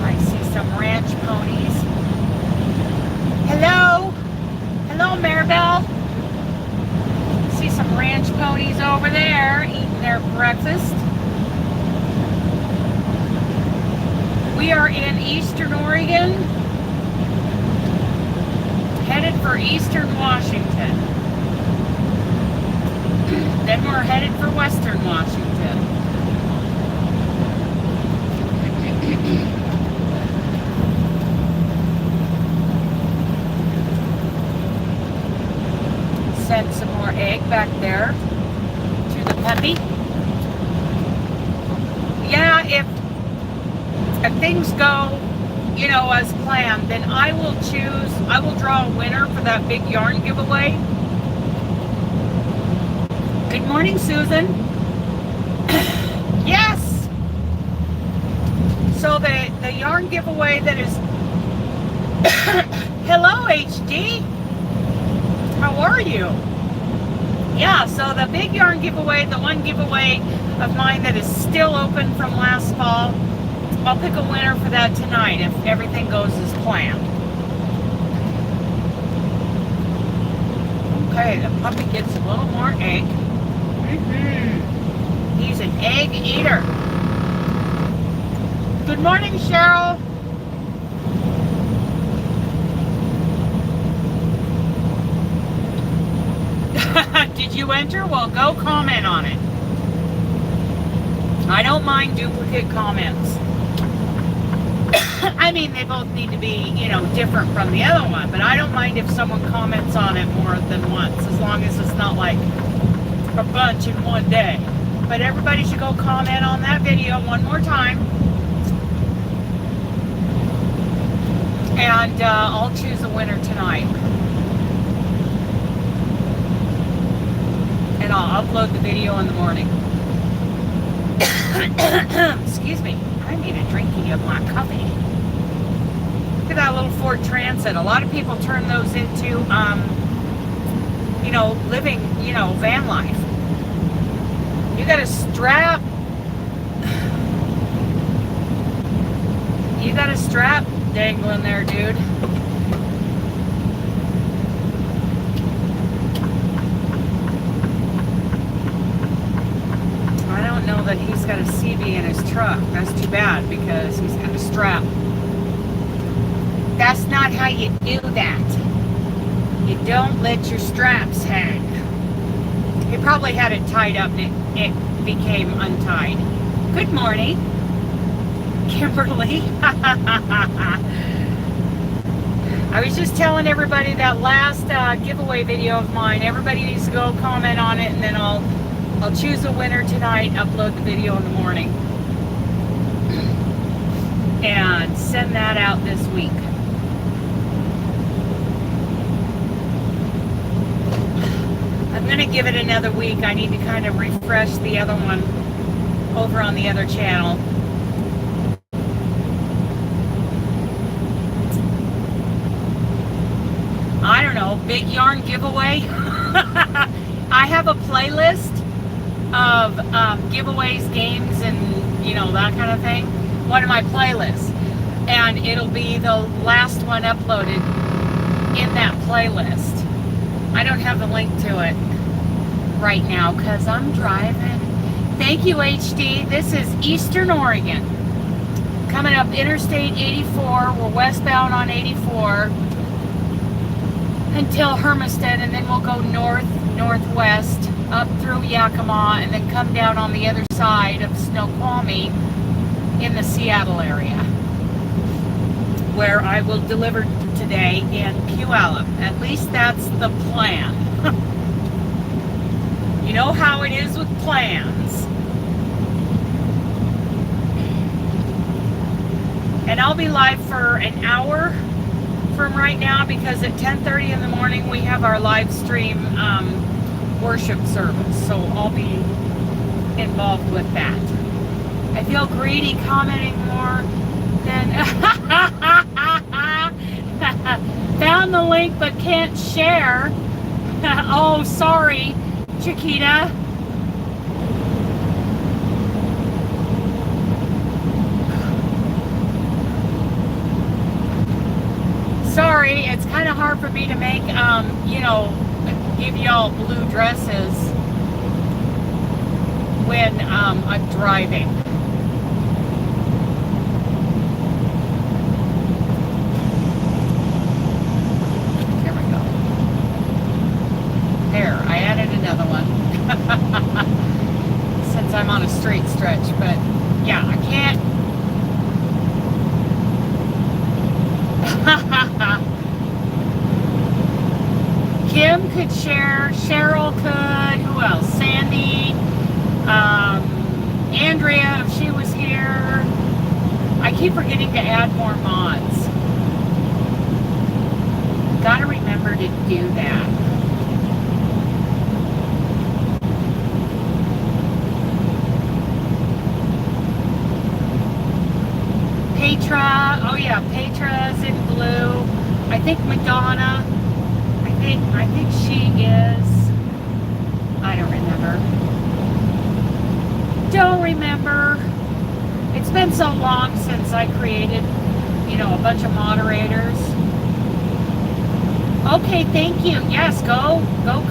I see some ranch ponies. Hello? Hello, Maribel. Some ranch ponies over there eating their breakfast. We are in Eastern Oregon, headed for Eastern Washington. Then we're headed for Western Washington. Send some more egg back there to the puppy. Yeah, if things go, you know, as planned, then I will draw a winner for that big yarn giveaway. Good morning, Susan. Yes. So the yarn giveaway that is hello HD. How are you? Yeah, so the big yarn giveaway, the one giveaway of mine that is still open from last fall, I'll pick a winner for that tonight if everything goes as planned. Okay, the puppy gets a little more egg. He's an egg eater. Good morning, Cheryl. Did you enter? Well, go comment on it. I don't mind duplicate comments. I mean, they both need to be, you know, different from the other one, but I don't mind if someone comments on it more than once, as long as it's not like a bunch in one day. But everybody should go comment on that video one more time. And I'll choose a winner tonight. And I'll upload the video in the morning. Excuse me. I need a drinking of my coffee. Look at that little Ford Transit. A lot of people turn those into, you know, living, you know, van life. You got a strap. You got a strap dangling there, dude. I don't know that he's got a CB in his truck. That's too bad because he's got a strap. That's not how you do that. You don't let your straps hang. He probably had it tied up and it became untied. Good morning, Kimberly. I was just telling everybody that last giveaway video of mine, everybody needs to go comment on it, and then I'll choose a winner tonight, upload the video in the morning, and send that out this week. I'm going to give it another week. I need to kind of refresh the other one over on the other channel. I don't know, big yarn giveaway. I have a playlist of giveaways, games, and you know, that kind of thing. One of my playlists, and it'll be the last one uploaded in that playlist. I don't have the link to it right now because I'm driving. Thank you, HD. This is Eastern Oregon. Coming up Interstate 84. We're westbound on 84 until Hermiston, and then we'll go northwest up through Yakima, and then come down on the other side of Snoqualmie in the Seattle area, where I will deliver today in Puyallup. At least that's the plan. You know how it is with plans. And I'll be live for an hour from right now, because at 10:30 in the morning we have our live stream worship service, so I'll be involved with that. I feel greedy commenting more than found the link but can't share. Oh, sorry, Chiquita. Sorry, it's kind of hard for me to make, you know, give y'all blue dresses when I'm driving. There we go. There, I added another one. Since I'm on a straight stretch, but yeah, I can't. Kim could share, Cheryl could, who else? Sandy, Andrea, if she was here. I keep forgetting to add more mods. Gotta remember to do that. Petra, oh yeah, Petra's in blue. I think Madonna, I think she is, I don't remember. Don't remember. It's been so long since I created, you know, a bunch of moderators. Okay, thank you. Yes, go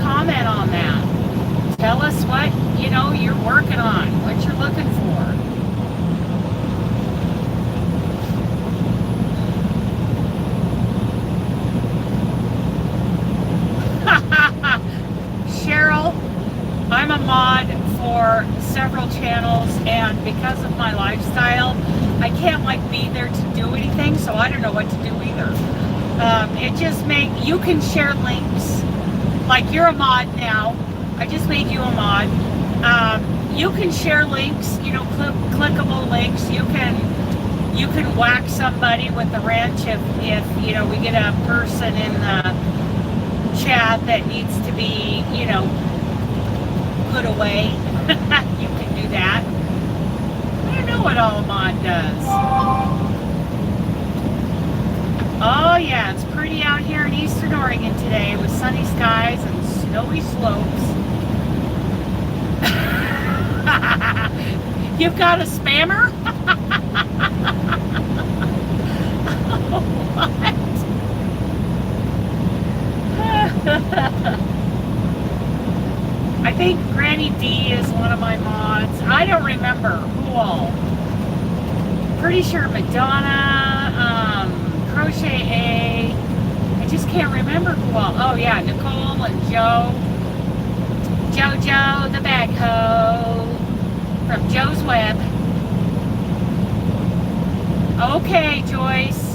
comment on that. Tell us what, you know, you're working on, what you're looking for. Cheryl, I'm a mod for several channels, and because of my lifestyle, I can't like be there to do anything, so I don't know what to do either. It just you can share links, like you're a mod now. I just made you a mod. You can share links, you know, clickable links. You can whack somebody with the wrench if you know, we get a person in the chat that needs to be, you know, put away. You can do that. I don't know what all a mod does. Oh yeah, it's pretty out here in Eastern Oregon today with sunny skies and snowy slopes. You've got a spammer? What? I think Granny D is one of my mods. I don't remember who all. Pretty sure Madonna, Crochet A. I just can't remember who all. Oh yeah, Nicole and Joe. Jojo the backhoe from Joe's Web. Okay, Joyce.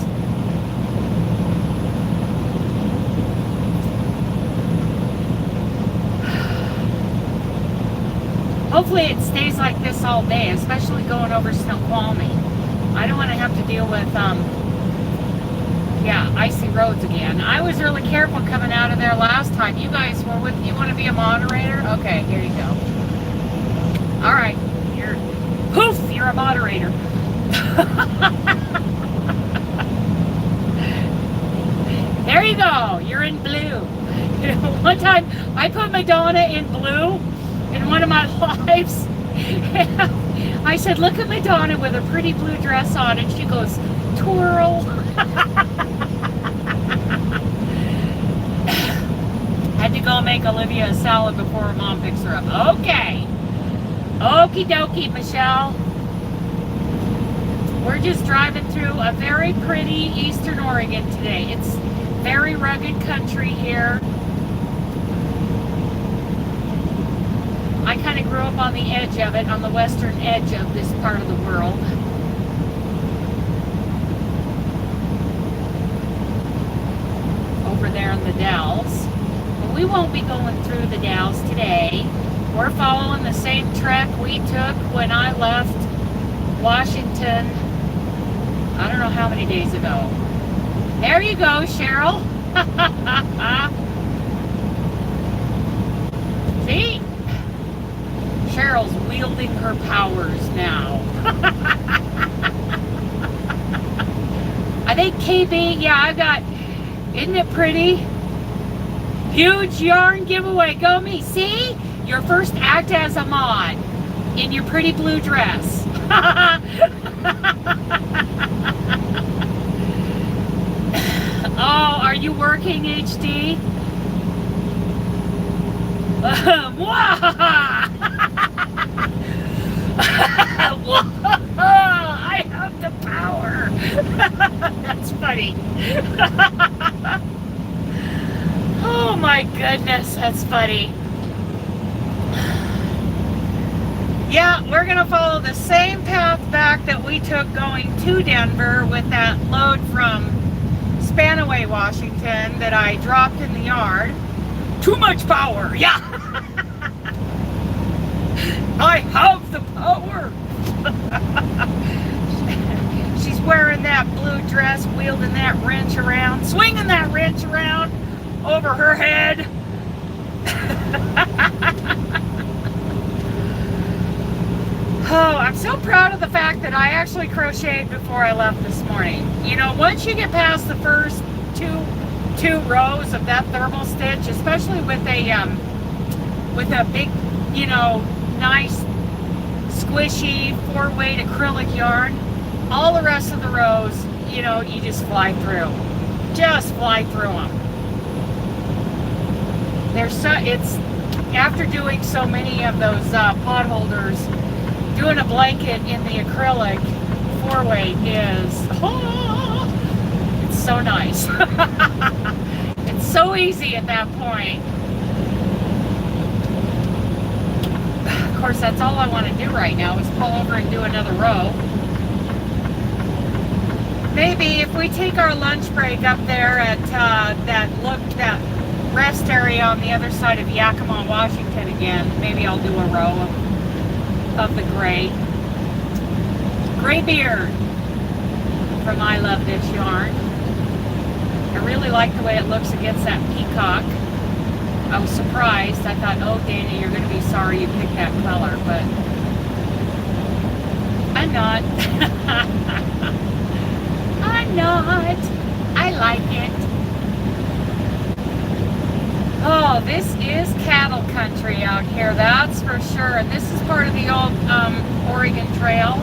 Hopefully it stays like this all day, especially going over Snoqualmie. I don't want to have to deal with, icy roads again. I was really careful coming out of there last time. You guys were with, you want to be a moderator? Okay, here you go. All right, you're a moderator. There you go, you're in blue. One time I put Madonna in blue in one of my lives. I said, look at Madonna with her pretty blue dress on, and she goes, twirl. Had to go make Olivia a salad before her mom picks her up. Okay. Okie dokie, Michelle. We're just driving through a very pretty eastern Oregon today. It's very rugged country here. I kind of grew up on the edge of it, on the western edge of this part of the world. Over there in the Dalles. But we won't be going through the Dalles today. We're following the same trek we took when I left Washington, I don't know how many days ago. There you go, Cheryl. See? Cheryl's wielding her powers now. I think KB, yeah, I've got, isn't it pretty? Huge yarn giveaway. Go me. See? Your first act as a mod in your pretty blue dress. Oh, are you working, HD? I have the power. That's funny. Oh my goodness, that's funny. Yeah, we're going to follow the same path back that we took going to Denver with that load from Amway, Washington that I dropped in the yard. Too much power, yeah. I have the power. She's wearing that blue dress, wielding that wrench around, swinging that wrench around over her head. Oh, I'm so proud of the fact that I actually crocheted before I left this morning. You know, once you get past the first two rows of that thermal stitch, especially with a big, you know, nice squishy 4-weight acrylic yarn, all the rest of the rows, you know, you just fly through. Just fly through them. It's after doing so many of those pot holders, doing a blanket in the acrylic 4-weight is, it's so nice. It's so easy at that point. Of course, that's all I want to do right now is pull over and do another row. Maybe if we take our lunch break up there at that rest area on the other side of Yakima, Washington again, maybe I'll do a row of the gray beard from I Love This Yarn. I really like the way it looks against that peacock. I was surprised. I thought, oh Dana, you're going to be sorry you picked that color, but I'm not. I'm not. I like it. Oh, this is cattle country out here, that's for sure. And this is part of the old Oregon Trail.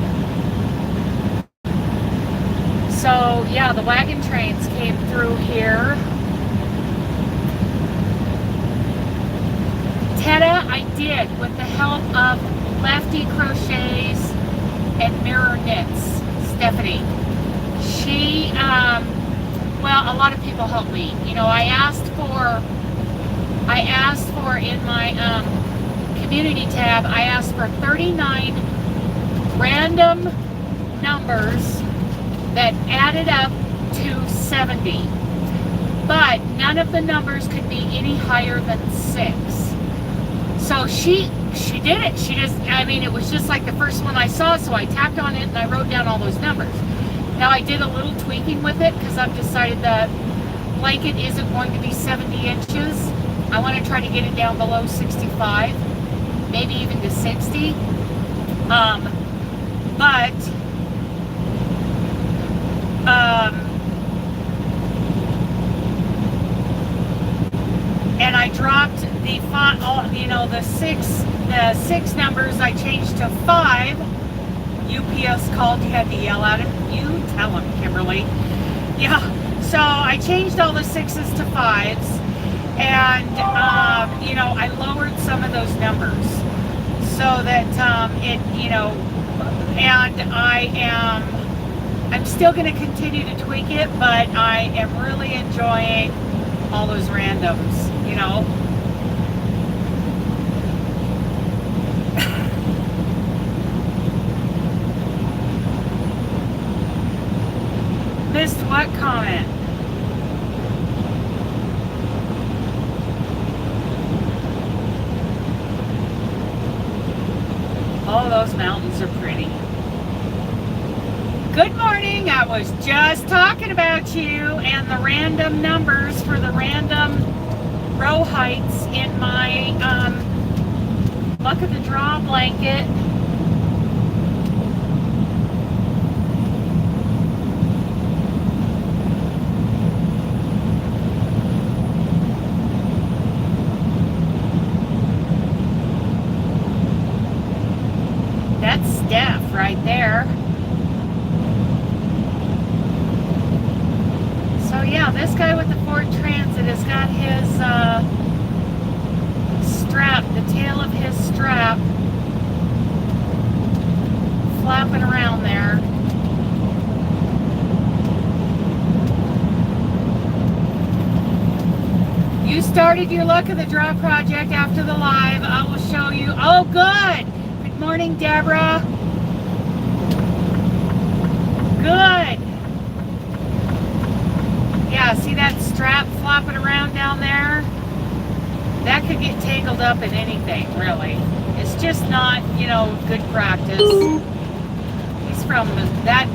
So, yeah, the wagon trains came through here. Teta, I did, with the help of Lefty Crochets and Mirror Knits, Stephanie. She, well, a lot of people helped me. You know, I asked for in my community tab, I asked for 39 random numbers that added up to 70. But none of the numbers could be any higher than 6. So she did it. She just, I mean, it was just like the first one I saw, so I tapped on it and I wrote down all those numbers. Now I did a little tweaking with it because I've decided that blanket isn't going to be 70 inches. I want to try to get it down below 65, maybe even to 60. And I dropped the six numbers. I changed to 5. UPS called. You had to yell at him. You tell him, Kimberly. Yeah. So I changed all the 6s to 5s, and I lowered some of those numbers so that and I'm still going to continue to tweak it, but I am really enjoying all those randoms, Missed what comment? Oh, those mountains are pretty. Good morning. I was just talking about you and the random numbers for the random row heights in my luck of the draw blanket. That's Steph right there. So yeah, this guy with the Ford Transit has got his strap, the tail of his strap, flapping around there. You started your Luck of the Draw project after the live. I will show you. Oh, good. Good morning, Deborah. Good. Yeah, see that strap flopping around down there? That could get tangled up in anything, really. It's just not, good practice. That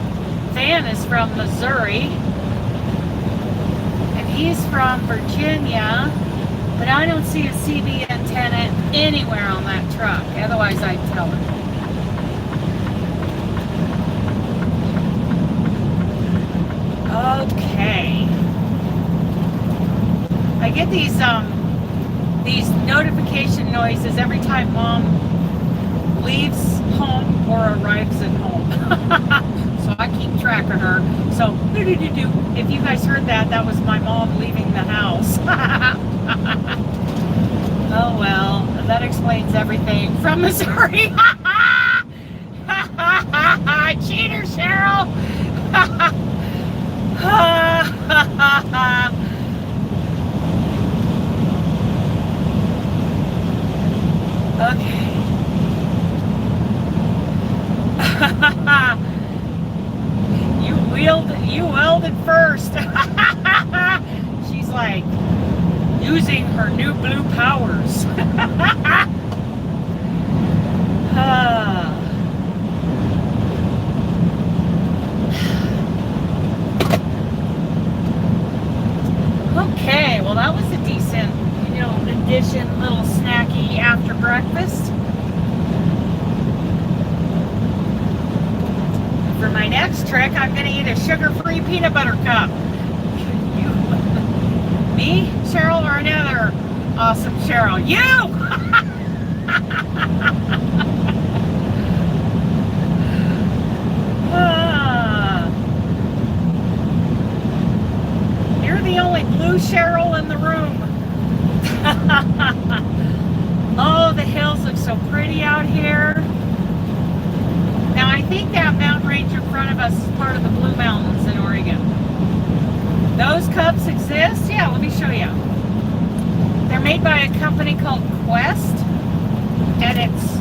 van is from Missouri. And he's from Virginia. But I don't see a CB antenna anywhere on that truck. Otherwise, I'd tell him. Okay. I get these notification noises every time Mom leaves home or arrives at home. So I keep track of her. So if you guys heard that, that was my mom leaving the house. Oh well, that explains everything from Missouri. Cheater, Cheryl. Okay. You welded first. She's like using her new blue powers. Okay, well that was a decent, addition, little snacky after breakfast. For my next trick, I'm going to eat a sugar-free peanut butter cup. Me, Cheryl, or another awesome Cheryl? You! You're the only blue Cheryl in the room. Oh, the hills look so pretty out here. Now, I think that mountain range in front of us is part of the Blue Mountains in Oregon. Those cups exist? Yeah, let me show you. They're made by a company called Quest, and it's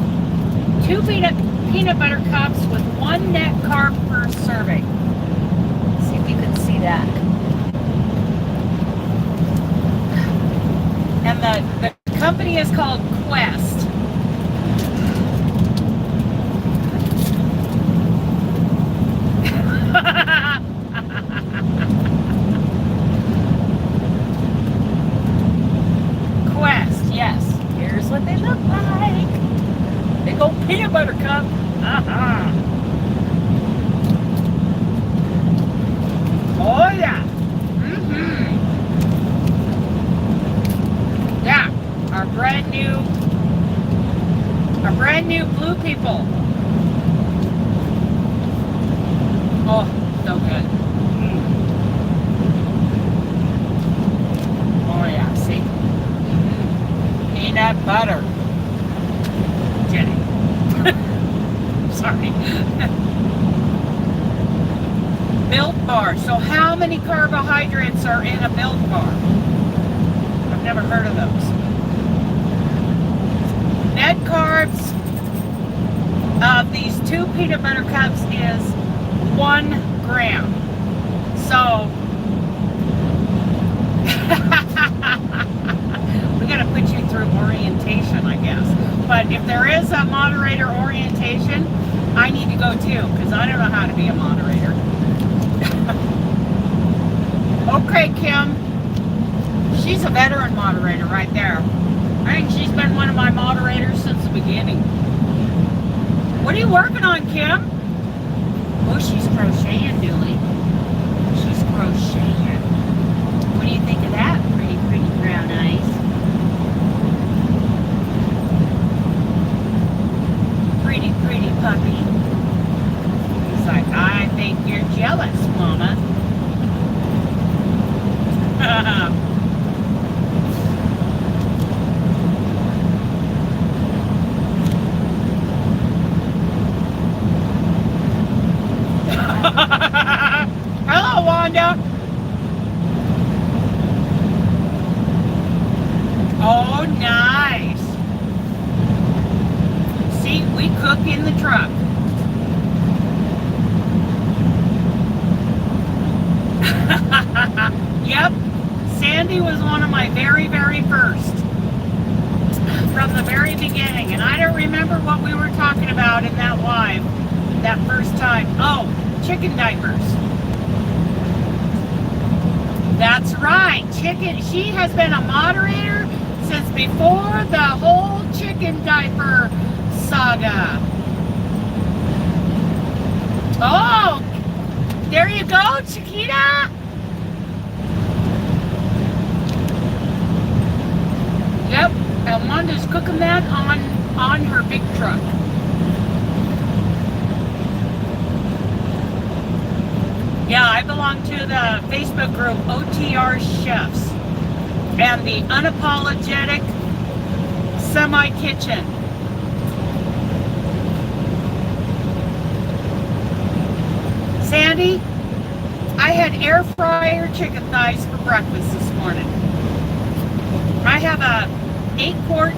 2 peanut butter cups with 1 net carb per serving. Let's see if you can see that. And the company is called Quest. people. Oh, so good. Oh yeah, see? Peanut butter. Jenny. Sorry. Milk bar. So how many carbohydrates are in a milk bar? I've never heard of those. Net carbs of these 2 peanut butter cups is 1 gram. So we gotta put you through orientation, I guess. But if there is a moderator orientation, I need to go too, because I don't know how to be a moderator. Okay, Kim. She's a veteran moderator right there. I think she's been one of my moderators since the beginning. What are you working on, Kim? Oh, she's crocheting, Dooley. She's crocheting. What do you think of that? Pretty brown eyes. Pretty puppy. He's like, I think you're jealous, Mama. Hello, Wanda. Oh, nice. See, we cook in the truck. Yep. Sandy was one of my very first. From the very beginning. And I don't remember what we were talking about in that live. That first time. Oh, chicken diapers. That's right. Chicken. She has been a moderator since before the whole chicken diaper saga. Oh, there you go, Chiquita. Yep, and Wanda's cooking that on her big truck. Yeah, I belong to the Facebook group OTR Chefs and the Unapologetic Semi-Kitchen. Sandy, I had air fryer chicken thighs for breakfast this morning. I have a 8-quart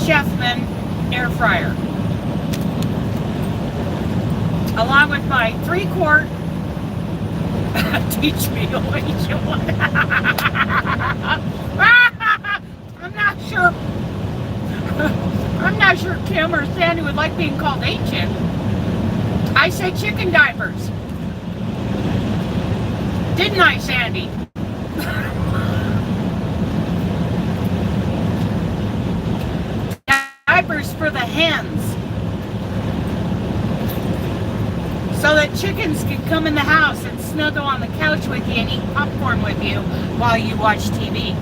Chefman air fryer, along with my 3-quart. Teach me what you want. I'm not sure Kim or Sandy would like being called ancient. I say chicken diapers. Didn't I, Sandy? Diapers for the hens. So that chickens can come in the house and snuggle on the couch with you and eat popcorn with you while you watch TV.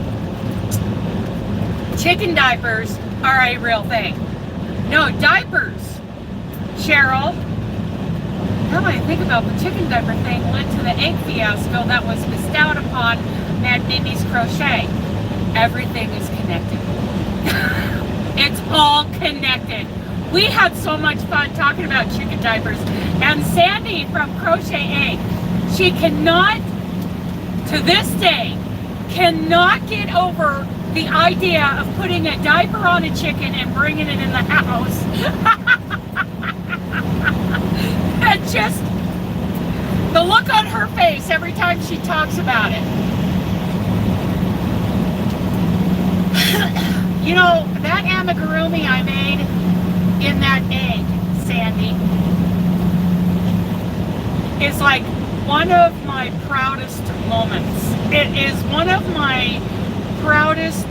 Chicken diapers are a real thing. No, diapers, Cheryl. Now I think about the chicken diaper thing led to the egg fiasco that was bestowed upon Mad Mimi's Crochet. Everything is connected. It's all connected. We had so much fun talking about chicken diapers. And Sandy from Crochet Egg, she cannot, to this day, cannot get over the idea of putting a diaper on a chicken and bringing it in the house. And just the look on her face every time she talks about it. You know, that amigurumi I made in that egg, Sandy, is like one of my proudest moments. It is one of my proudest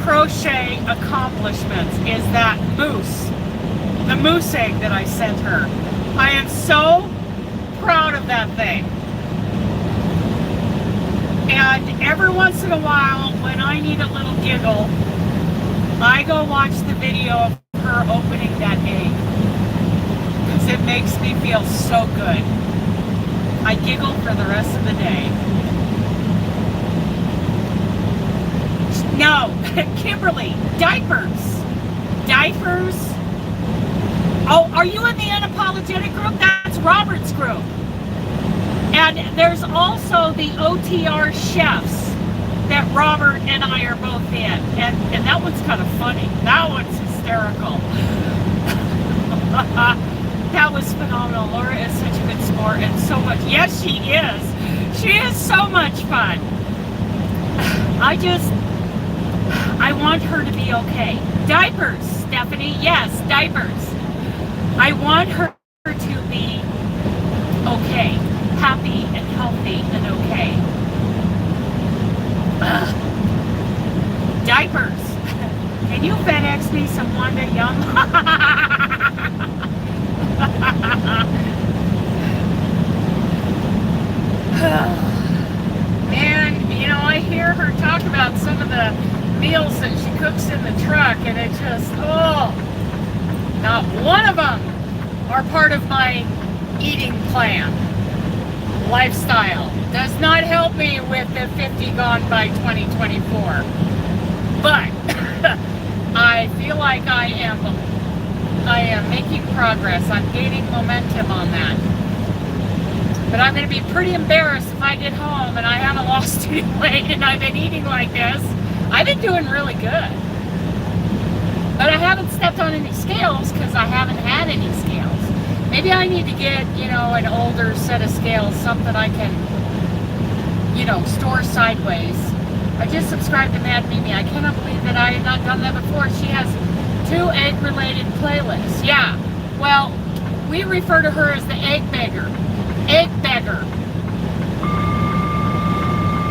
crochet accomplishments, is that mousse, the mousse egg that I sent her. I am so proud of that thing. And every once in a while, when I need a little giggle, I go watch the video of her her opening that egg because it makes me feel so good. I giggle for the rest of the day. No, Kimberly, diapers. Diapers. Oh, are you in the unapologetic group? That's Robert's group. And there's also the OTR chefs that Robert and I are both in. And that one's kind of funny. That one's hysterical. That was phenomenal. Laura is such a good sport and so much. Yes, she is. She is so much fun. I want her to be okay. Diapers, Stephanie. Yes, diapers. I want her to be okay. Happy and healthy and okay. Diapers. Can you FedEx me some Wanda Young? Man, you know, I hear her talk about some of the meals that she cooks in the truck, and it just, not one of them are part of my eating plan. Lifestyle does not help me with the 50 gone by 2024, but I feel like I am making progress. I'm gaining momentum on that. But I'm going to be pretty embarrassed if I get home and I haven't lost any weight and I've been eating like this. I've been doing really good. But I haven't stepped on any scales because I haven't had any scales. Maybe I need to get, you know, an older set of scales, something I can, you know, store sideways. I just subscribed to Mad Mimi. I cannot believe that I had not done that before. She has 2 egg-related playlists. Yeah, well, we refer to her as the egg beggar. Egg beggar.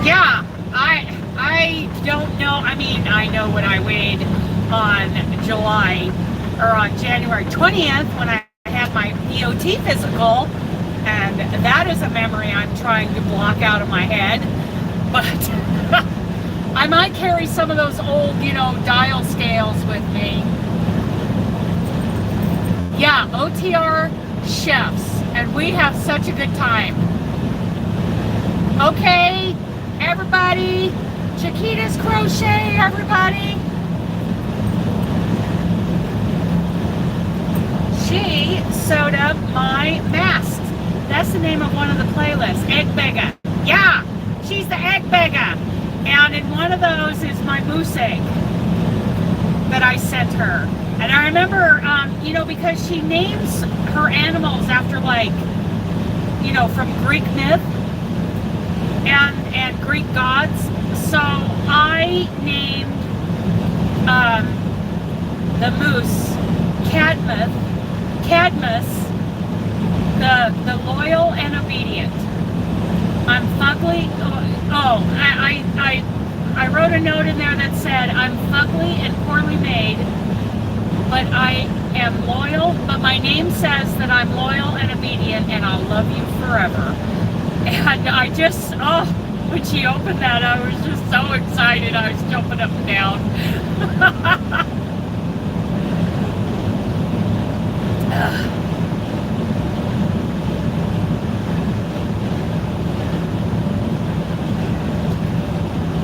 Yeah, I don't know. I mean, I know what I weighed on January 20th when I had my EOT physical, and that is a memory I'm trying to block out of my head. But I might carry some of those old, you know, dial scales with me. Yeah, OTR chefs, and we have such a good time. Okay, everybody, Chiquita's Crochet, everybody. She sewed up my mask. That's the name of one of the playlists, Egg Beggar. Yeah, she's the Egg Beggar. And in one of those is my moose egg that I sent her. And I remember, you know, because she names her animals after, like, you know, from Greek myth and Greek gods. So I named the moose Cadmus, the loyal and obedient. I'm fugly. I wrote a note in there that said, I'm fugly and poorly made, but I am loyal, but my name says that I'm loyal and obedient, and I'll love you forever. And I just, when she opened that, I was just so excited. I was jumping up and down.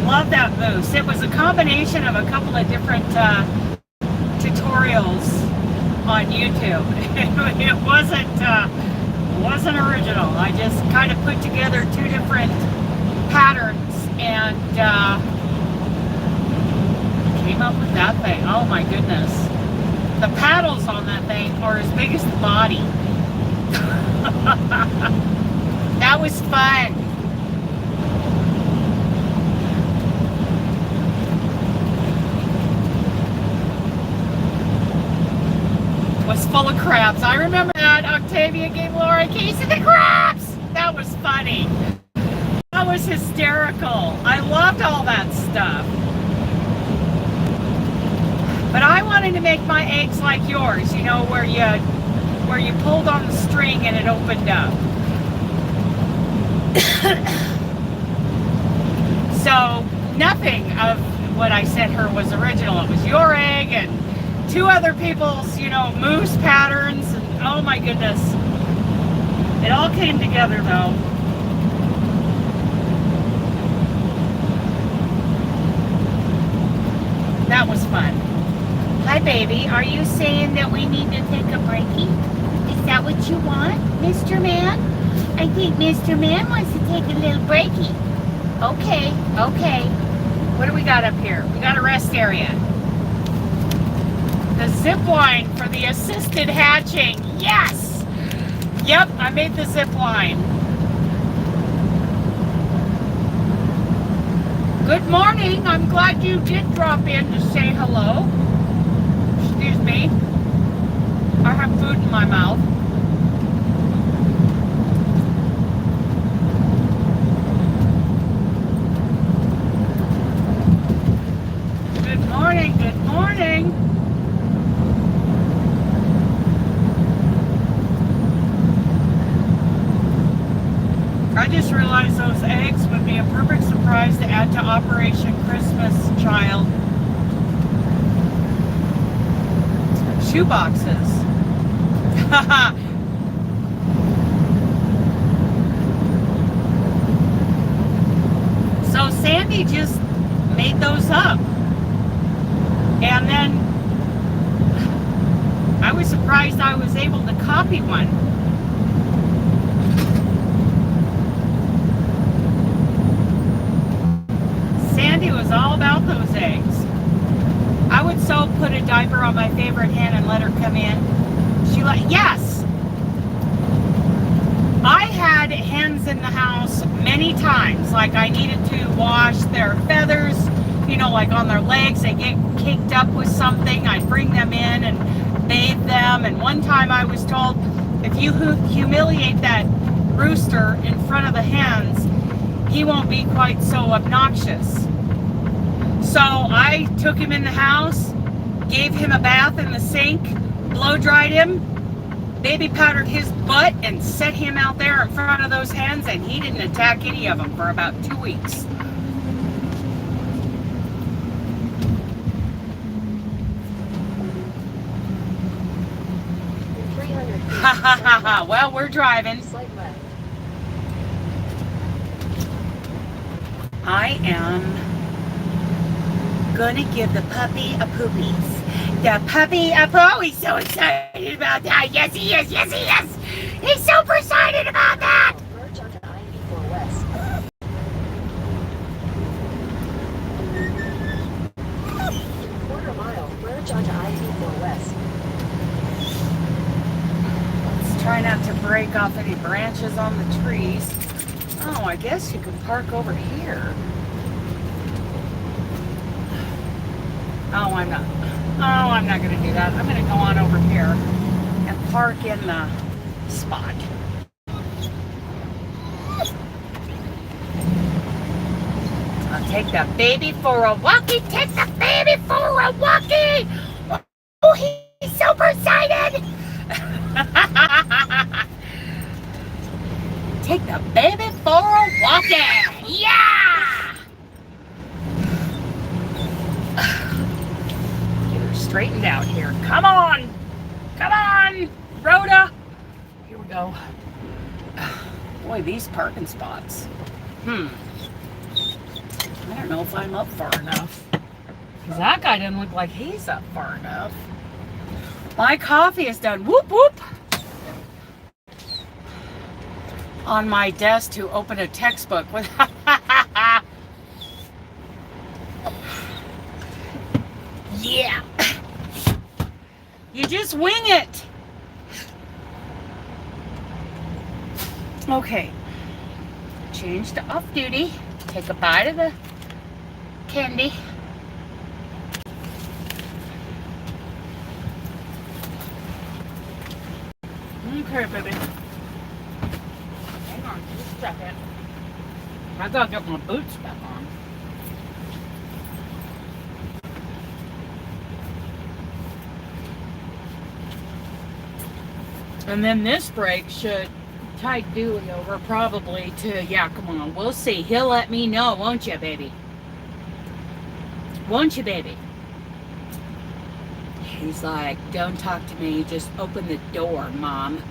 Love that moose. It was a combination of a couple of different tutorials on YouTube. It wasn't original. I just kind of put together 2 different patterns and came up with that thing. Oh my goodness. The paddles on that thing are as big as the body. That was fun. Was full of crabs. I remember that. Octavia gave Laura a case of the crabs. That was funny. That was hysterical. I loved all that stuff. But I wanted to make my eggs like yours, you know, where you pulled on the string and it opened up. So nothing of what I sent her was original. It was your egg, and two other people's, moose patterns, and oh my goodness. It all came together though. That was fun. Hi baby, are you saying that we need to take a breakie? Is that what you want, Mr. Man? I think Mr. Man wants to take a little breakie. Okay, okay. What do we got up here? We got a rest area. The zip line for the assisted hatching. Yes! Yep, I made the zip line. Good morning. I'm glad you did drop in to say hello. Excuse me. I have food in my mouth. Good morning. Good morning. I just realized those eggs would be a perfect surprise to add to Operation Christmas Child. Shoe boxes. So Sandy just made those up. And then I was surprised I was able to copy one. Sandy was all about those eggs. I would so put a diaper on my favorite hen and let her come in. She yes. I had hens in the house many times. Like I needed to wash their feathers, like on their legs. They get caked up with something. I'd bring them in and bathe them. And one time I was told, if you humiliate that rooster in front of the hens, he won't be quite so obnoxious. So I took him in the house, gave him a bath in the sink, blow dried him, baby powdered his butt, and set him out there in front of those hens, and he didn't attack any of them for about 2 weeks. Ha ha ha ha. Well, we're driving. I am gonna give the puppy a poopies. The puppy a oh, he's so excited about that. Yes, he is. Yes, he is. He's super excited about that. Merge onto I-84 West. Quarter mile, merge onto I-84 West. Let's try not to break off any branches on the trees. Oh, I guess you can park over here. Oh, I'm not going to do that. I'm going to go on over here and park in the spot. I'll take the baby for a walkie. Take the baby for a walkie. Oh, he's super excited. Take the baby for a walkie. Yeah! Get her straightened out here. Come on. Come on, Rhoda. Here we go. Boy, these parking spots. I don't know if I'm up far enough. Because that guy doesn't look like he's up far enough. My coffee is done. Whoop, whoop. On my desk to open a textbook with yeah, you just wing it. Okay, change to off duty, take a bite of the candy. Okay, baby. Just a second. I gotta get my boots back on. And then this brake should tide Dooley over probably to, yeah, come on. We'll see. He'll let me know, won't you, baby? Won't you, baby? He's like, don't talk to me, just open the door, Mom.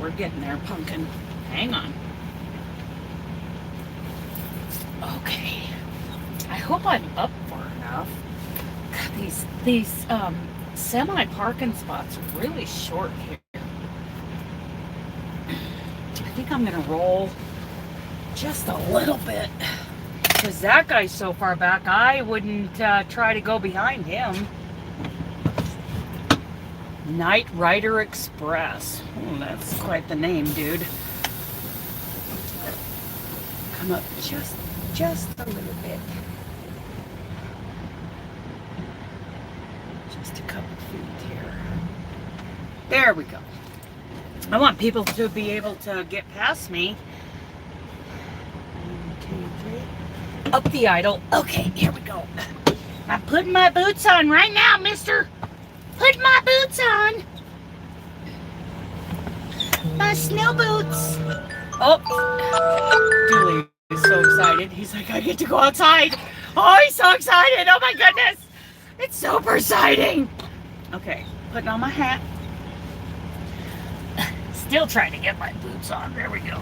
We're getting there, Pumpkin. Hang on. Okay. I hope I'm up far enough. God, these semi-parking spots are really short here. I think I'm gonna roll just a little bit. Because that guy's so far back, I wouldn't try to go behind him. Night Rider Express. Oh, that's quite the name, dude. Come up just a little bit. Just a couple feet here. There we go. I want people to be able to get past me. 1, 2, 3. Up the idle. Okay, here we go. I'm putting my boots on right now, mister. Put my boots on. My snow boots. Oh, Dooley is so excited. He's like, I get to go outside. Oh, he's so excited. Oh my goodness. It's super exciting. Okay, putting on my hat. Still trying to get my boots on. There we go.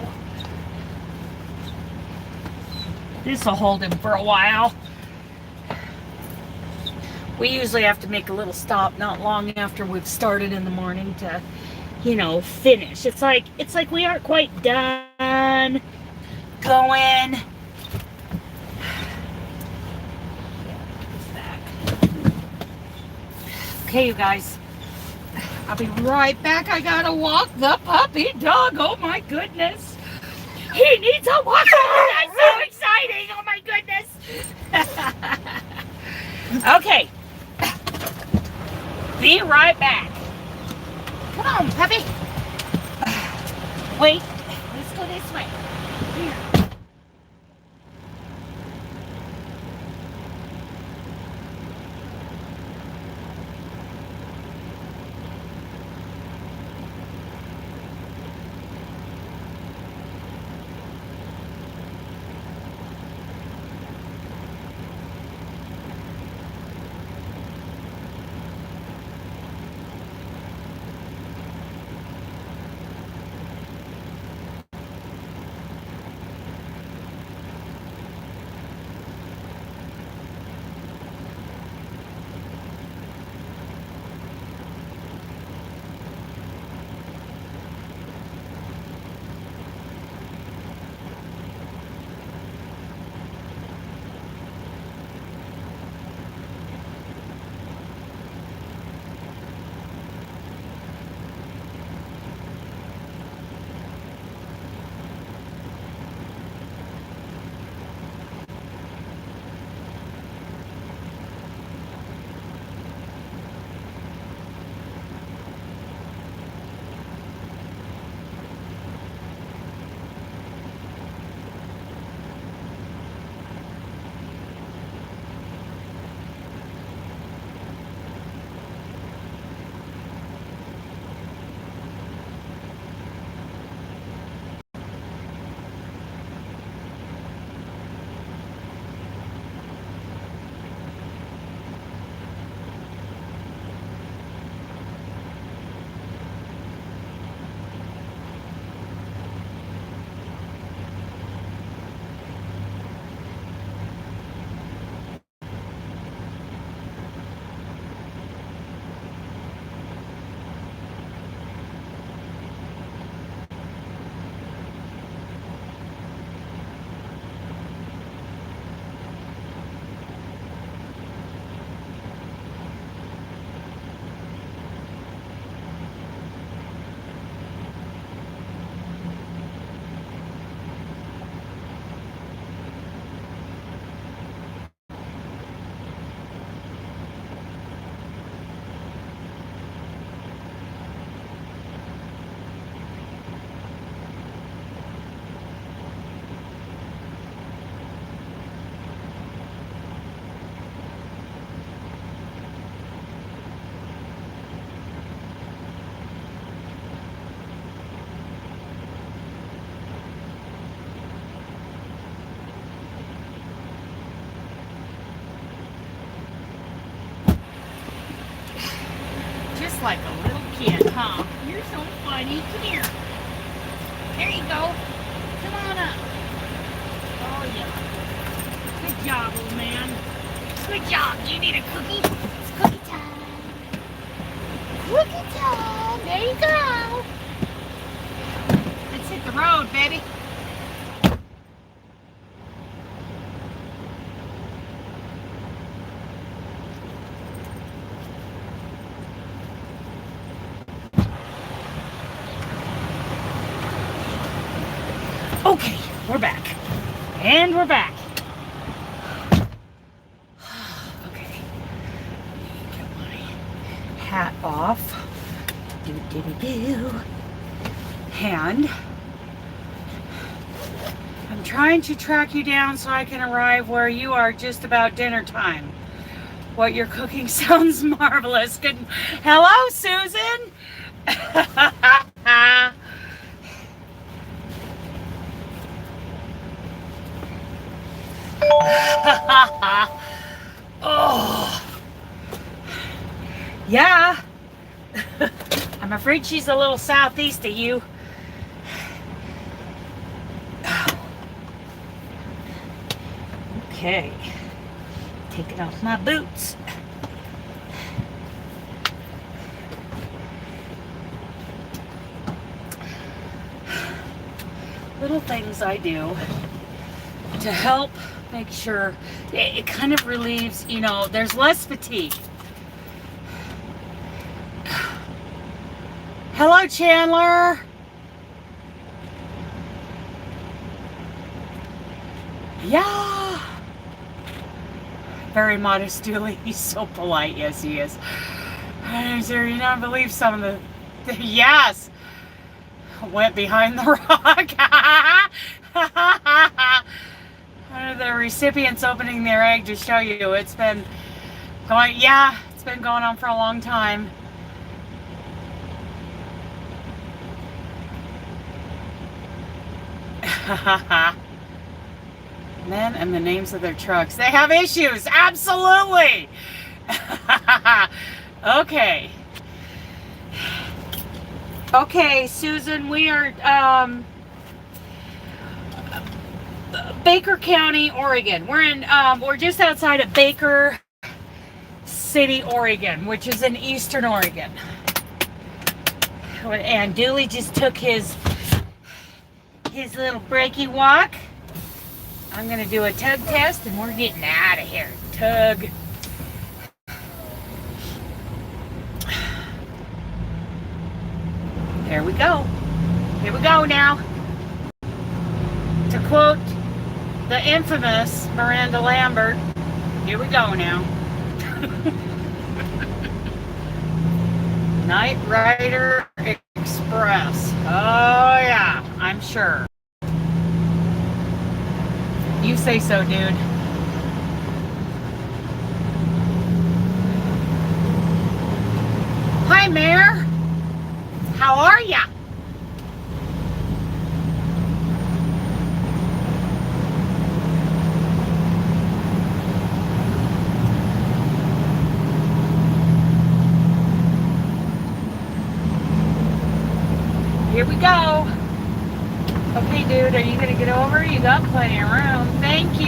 This will hold him for a while. We usually have to make a little stop not long after we've started in the morning to, you know, finish. It's like we aren't quite done going. Okay, you guys. I'll be right back. I gotta walk the puppy dog. Oh my goodness. He needs a walker. That's so exciting. Oh my goodness. Okay. Be right back. Come on, puppy. Wait. Let's go this way. Here. like a little kid, huh? You're so funny. Come here. There you go. Come on up. Oh, yeah. Good job, old man. Good job. Do you need a cookie? It's cookie time. Cookie time. There you go. Let's hit the road, baby. Okay, we're back. And we're back. Okay. Get my hat off. Do. And I'm trying to track you down so I can arrive where you are just about dinner time. What you're cooking sounds marvelous. Good. Hello, Susan. Oh, yeah. I'm afraid she's a little southeast of you. Okay, taking off my boots. Little things I do to help make sure it kind of relieves, you know, there's less fatigue. Hello, Chandler. Yeah. Very modest, Dooley. He's so polite. Yes, he is. I'm sure you don't believe some of the yes. Went behind the rock. The recipients opening their egg to show you it's been going, yeah, it's been going on for a long time. Men and the names of their trucks. They have issues. Absolutely. Okay. Okay, Susan, we are Baker County, Oregon. We're just outside of Baker City, Oregon, which is in eastern Oregon. And Dooley just took his little breaky walk. I'm gonna do a tug test and we're getting out of here. Tug. There we go. Here we go now. To quote the infamous Miranda Lambert, here we go now. Night Rider Express. Oh yeah, I'm sure. You say so, dude. Hi, Mayor. How are ya? Here we go. Okay, dude, are you gonna get over? You got plenty of room. Thank you.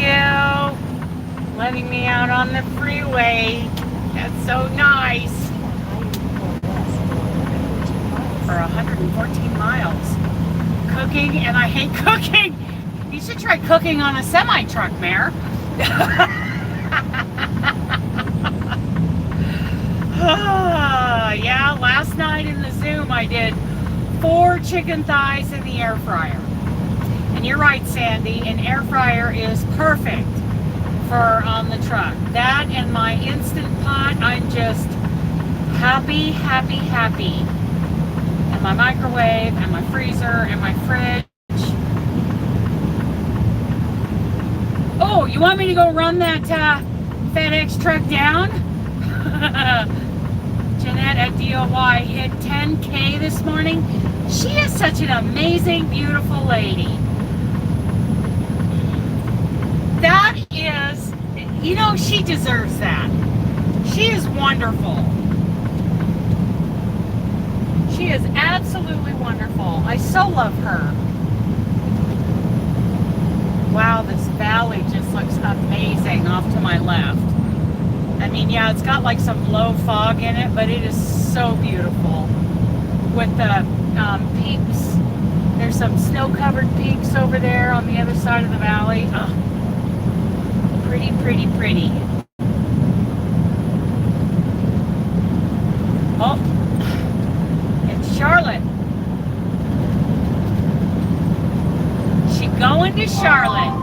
Letting me out on the freeway. That's so nice. For 114 miles. Cooking, and I hate cooking. You should try cooking on a semi-truck, Mayor. Yeah, last night in the Zoom I did 4 chicken thighs in the air fryer. And you're right, Sandy, an air fryer is perfect for on the truck. That and my Instant Pot, I'm just happy, happy, happy. And my microwave, and my freezer, and my fridge. Oh, you want me to go run that FedEx truck down? Jeanette at DOY hit 10K this morning. She is such an amazing, beautiful lady. That is, you know, she deserves that. She is wonderful. She is absolutely wonderful. I so love her. Wow, this valley just looks amazing off to my left. I mean, yeah, it's got like some low fog in it, but it is so beautiful. With the peaks, there's some snow-covered peaks over there on the other side of the valley. Oh, pretty, pretty, pretty. Oh, it's Charlotte. She going to Charlotte.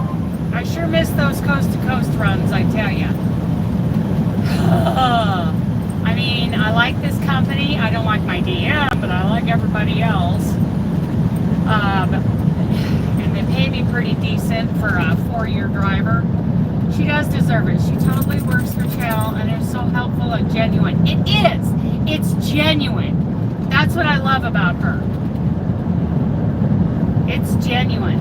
I sure miss those coast-to-coast runs, I tell you. I mean, I like this company. I don't like my DM, but I like everybody else. And they pay me pretty decent for a 4-year driver. She does deserve it. She totally works her tail and is so helpful and genuine. It is. It's genuine. That's what I love about her. It's genuine.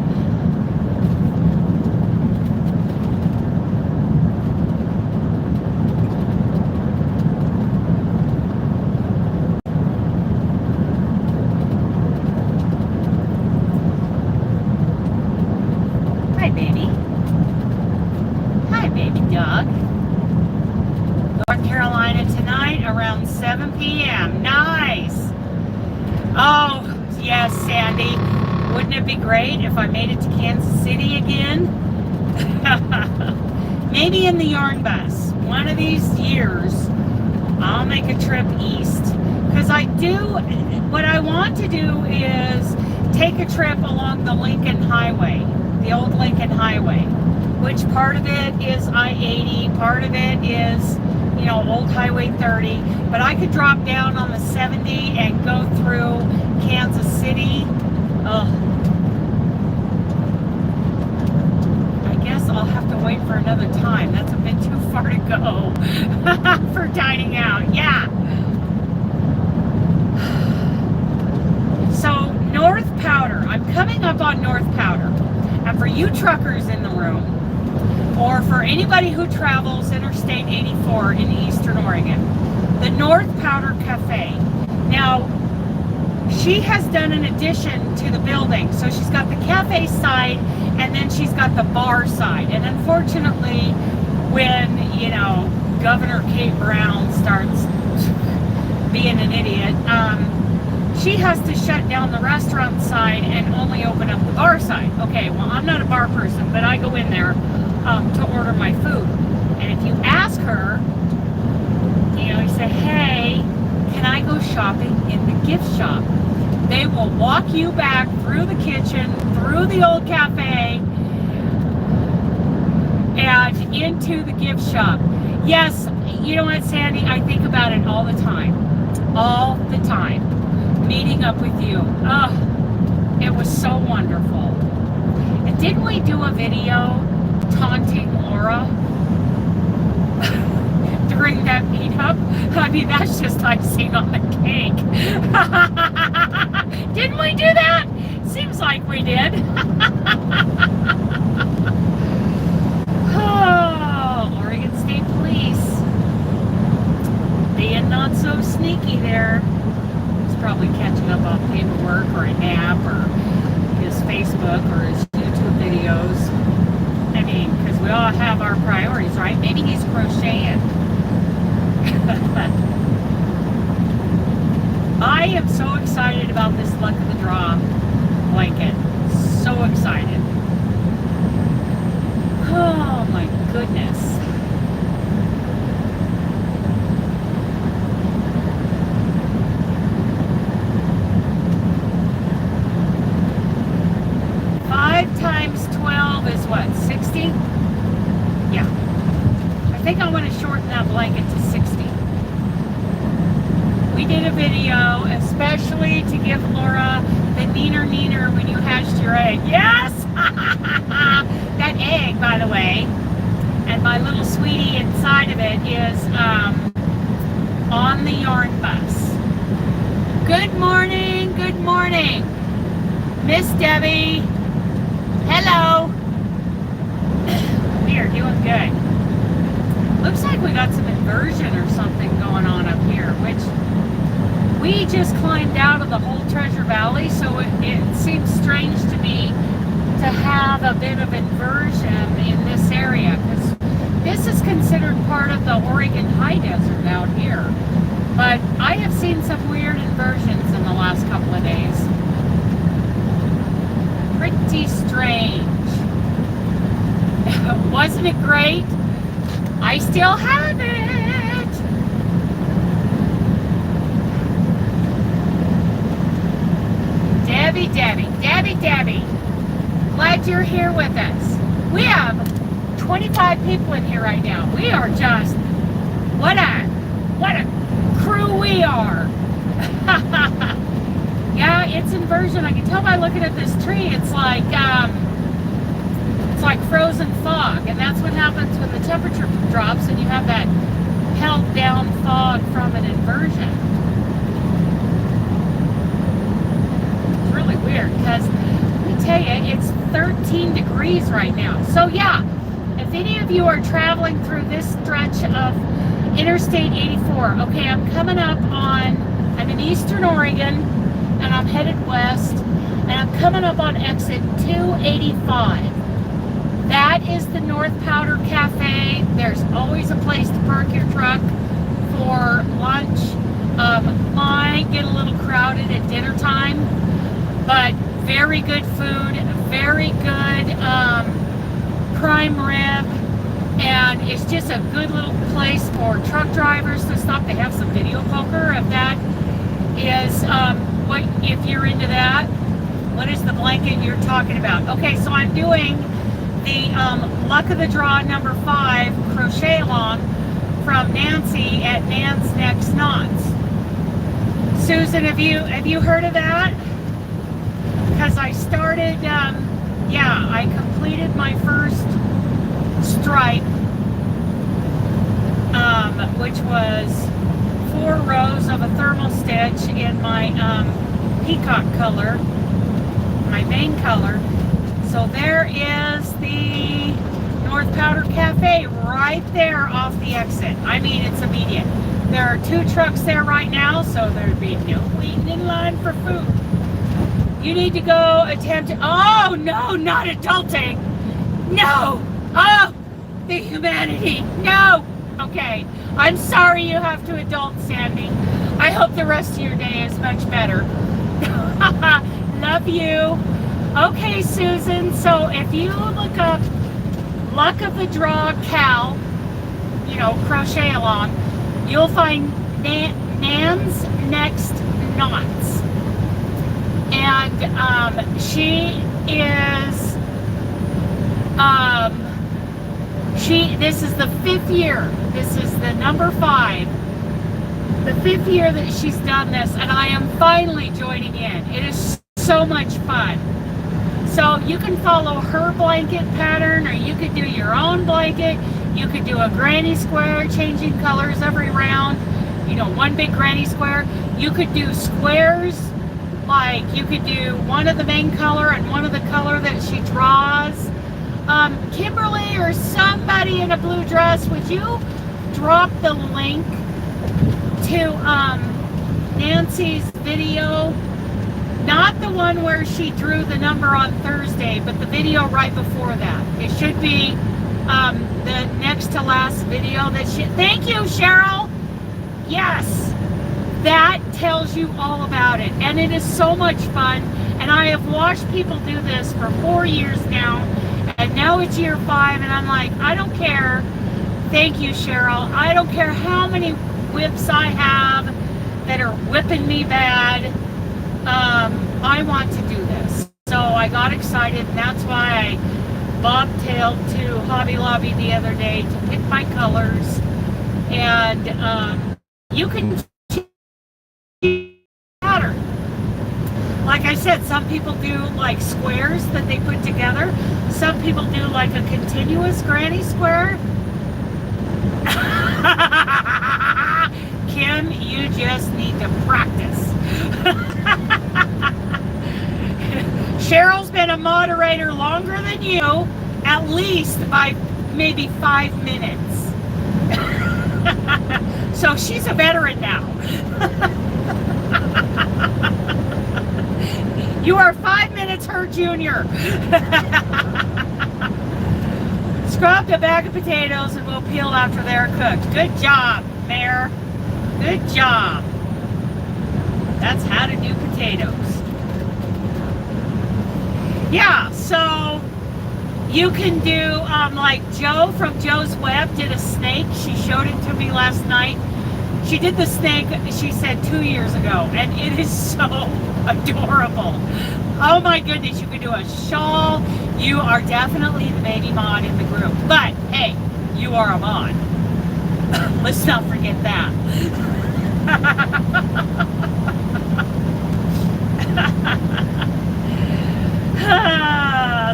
Hi, baby. Hi, baby dog. North Carolina tonight around 7 p.m. Nice. Oh, yes, Sandy. Wouldn't it be great if I made it to Kansas City again? Maybe in the yarn bus. One of these years, I'll make a trip east. Because what I want to do is take a trip along the Lincoln Highway, the old Lincoln Highway, which part of it is I-80, part of it is, you know, old Highway 30, but I could drop down on the 70 and go through Kansas City. Oh, I guess I'll have to wait for another time. That's a bit too far to go for dining out. Yeah. So North Powder, I'm coming up on North Powder. And for you truckers in the room, or for anybody who travels Interstate 84 in Eastern Oregon, the North Powder Cafe. Now, she has done an addition to the building. So she's got the cafe side, and then she's got the bar side. And unfortunately, when, you know, Governor Kate Brown starts being an idiot, she has to shut down the restaurant side and only open up the bar side. Okay, well, I'm not a bar person, but I go in there to order my food. And if you ask her, you know, you say, hey, can I go shopping in the gift shop? They will walk you back through the kitchen, through the old cafe, and into the gift shop. Yes, you know what, Sandy? I think about it all the time. All the time. Meeting up with you. Oh, it was so wonderful. And didn't we do a video taunting Laura during that meetup? I mean, that's just icing on the cake. Didn't we do that? Seems like we did. Oh, Oregon State Police. Being not so sneaky there. Probably catching up on paperwork or a nap or his Facebook or his YouTube videos. I mean, because we all have our priorities, right? Maybe he's crocheting. I am so excited about this luck of the draw blanket. So excited. Oh my goodness. Times 12 is what, 60? Yeah. I think I want to shorten that blanket to 60. We did a video especially to give Laura the neener when you hatched your egg. Yes! That egg, by the way, and my little sweetie inside of it is on the yarn bus. Good morning, good morning. Miss Debbie. Hello. We are doing good. Looks like we got some inversion or something going on up here, which We just climbed out of the whole Treasure Valley, so it seems strange to me to have a bit of inversion in this area, because this is considered part of the Oregon High Desert out here. But I have seen some weird inversions in the last couple of days. Pretty strange. Wasn't it great? I still have it. Debbie. Glad you're here with us. We have 25 people in here right now. We are just, what a crew we are. Yeah, it's inversion. I can tell by looking at this tree. It's like frozen fog, and that's what happens when the temperature drops and you have that held down fog from an inversion. It's really weird because let me tell you, it's 13 degrees right now. So yeah, if any of you are traveling through this stretch of Interstate 84, okay, I'm in Eastern Oregon and I'm headed west, and I'm coming up on exit 285. That is the North Powder Cafe. There's always a place to park your truck for lunch. Might get a little crowded at dinner time, but very good food, very good prime rib, and it's just a good little place for truck drivers to stop. They have some video poker if that is if you're into that. What is the blanket you're talking about? Okay, so I'm doing the Luck of the Draw number 5 crochet along from Nancy at Nan's Next Knots. Susan, have you heard of that? Because I started, I completed my first stripe, which was 4 rows of a thermal stitch in my peacock color, my main color. So there is the North Powder Cafe right there off the exit. I mean, it's immediate. There are 2 trucks there right now, so there'd be no waiting in line for food. You need to go attempt to, oh no, not adulting. No, oh, the humanity, no. Okay, I'm sorry you have to adult, Sandy. I hope the rest of your day is much better. Love you. Okay, Susan, so if you look up Luck of the Draw Cal, crochet along, you'll find Nan's Next Knots. And she is, this is the 5th year. This is the number 5. The 5th year that she's done this, and I am finally joining in. It is so much fun. So you can follow her blanket pattern, or you could do your own blanket. You could do a granny square, changing colors every round, one big granny square. You could do squares, like you could do one of the main color and one of the color that she draws. Kimberly or somebody in a blue dress, would you drop the link to Nancy's video? Not the one where she drew the number on Thursday, but the video right before that. It should be the next to last video that she... Thank you, Cheryl! Yes! That tells you all about it. And it is so much fun. And I have watched people do this for 4 years now. And now it's year 5, and I'm like, I don't care. Thank you, Cheryl. I don't care how many whips I have that are whipping me bad. I want to do this. So I got excited, and that's why I bobtailed to Hobby Lobby the other day to pick my colors. And you can pattern. Like I said, some people do like squares that they put together. Some people do like a continuous granny square. Kim, you just need to practice. Cheryl's been a moderator longer than you, at least by maybe 5 minutes. So she's a veteran now. You are 5 minutes her junior. Scrap a bag of potatoes and we'll peel after they're cooked. Good job, Mayor. Good job. That's how to do potatoes. Yeah, so you can do, like Joe from Joe's Web did a snake. She showed it to me last night. She did the snake, she said 2 years ago, and it is so adorable. Oh my goodness, you can do a shawl. You are definitely the baby mod in the group. But, hey, you are a mod. Let's not forget that.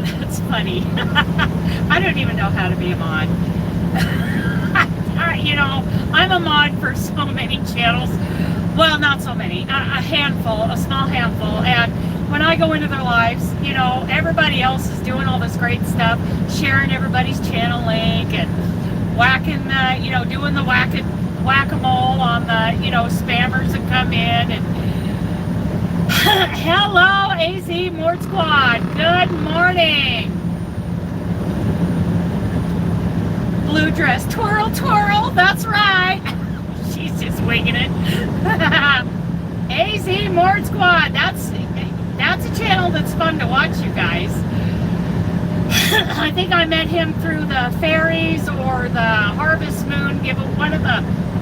That's funny. I don't even know how to be a mod. You know, I'm a mod for so many channels. Well, not so many. A handful, a small handful. And when I go into their lives, you know, everybody else is doing all this great stuff, sharing everybody's channel link and whacking the, you know, doing the whack-a-mole on the, you know, spammers that come in. And hello, AZ Mort Squad. Good morning. Blue dress, twirl, twirl. That's right. She's just winging it. AZ Mort Squad. That's a channel that's fun to watch, you guys. I think I met him through the fairies or the Harvest Moon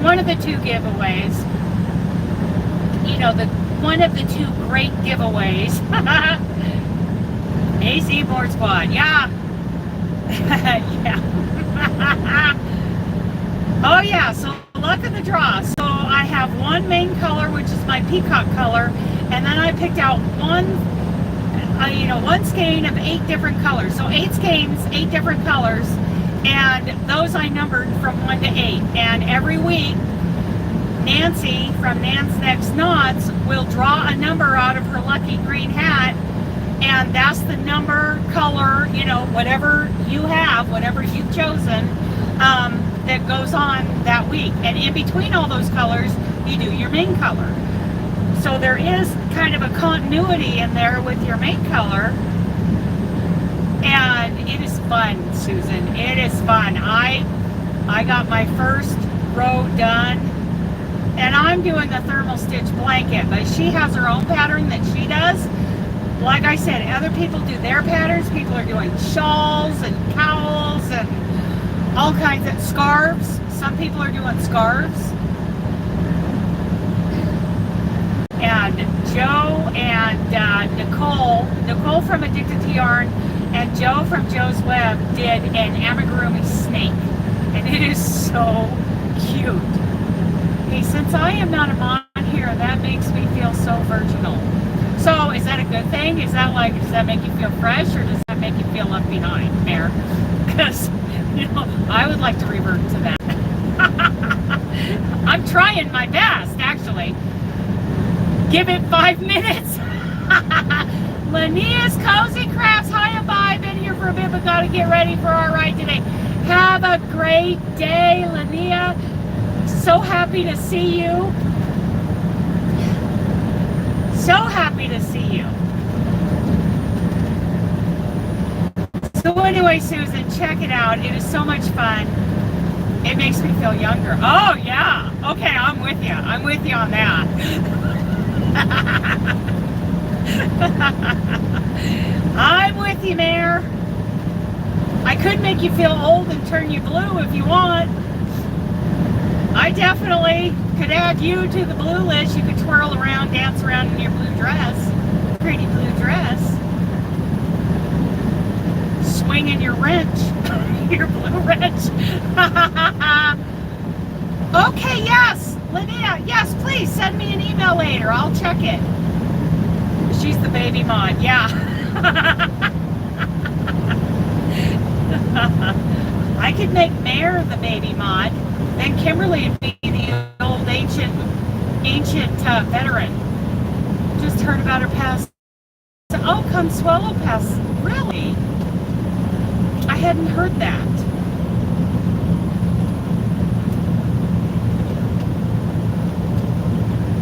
one of the two giveaways. You know, one of the two great giveaways. AZ Mort Squad. Yeah. Yeah. Oh yeah, so luck of the draw. So I have one main color, which is my peacock color, and then I picked out one skein of 8 different colors. So 8 skeins, 8 different colors, and those I numbered from 1 to 8. And every week, Nancy from Nan's Next Knots will draw a number out of her lucky green hat, and that's the number, color, you know, whatever you have, whatever you've chosen, that goes on that week. And in between all those colors, you do your main color. So there is kind of a continuity in there with your main color. And it is fun, Susan. It is fun. I got my first row done. And I'm doing a thermal stitch blanket, but she has her own pattern that she does. Like I said, other people do their patterns. People are doing shawls and cowls and all kinds of scarves. Some people are doing scarves. And Joe and Nicole from Addicted to Yarn, and Joe from Joe's Web did an amigurumi snake. And it is so cute. Hey, since I am not a mom here, that makes me feel so virginal. So is that a good thing? Does that make you feel fresh, or does that make you feel left behind, Mayor? Because, you know, I would like to revert to that. I'm trying my best, actually. Give it 5 minutes. Lania's Cozy Crafts. Hi and bye. Been here for a bit, but gotta get ready for our ride today. Have a great day, Lania. So happy to see you. So happy to see you. So anyway, Susan, check it out. It is so much fun. It makes me feel younger. Oh, yeah. Okay, I'm with you. I'm with you on that. I'm with you, Mayor. I could make you feel old and turn you blue if you want. I definitely could add you to the blue list. You could twirl around, dance around in your blue dress. Pretty blue dress. Swinging your wrench. Your blue wrench. Okay, yes. Linnea, yes, please send me an email later. I'll check it. She's the baby mod, yeah. I could make Mare the baby mod. Then Kimberly would be the old ancient veteran. Just heard about her past. Oh, Consuelo passed. Really? I hadn't heard that.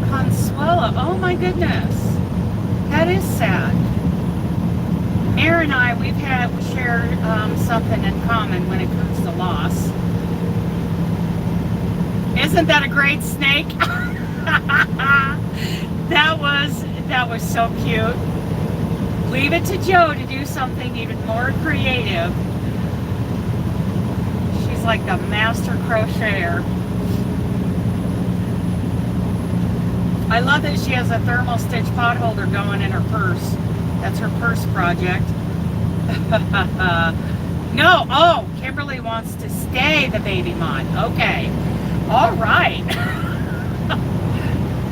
Consuelo. Oh my goodness. That is sad. Mary and I, we shared something in common when it comes to loss. Isn't that a great snake? that was so cute. Leave it to Joe to do something even more creative. She's like the master crocheter. I love that she has a thermal stitch pot holder going in her purse. That's her purse project. No, oh, Kimberly wants to stay the baby mod. Okay, all right.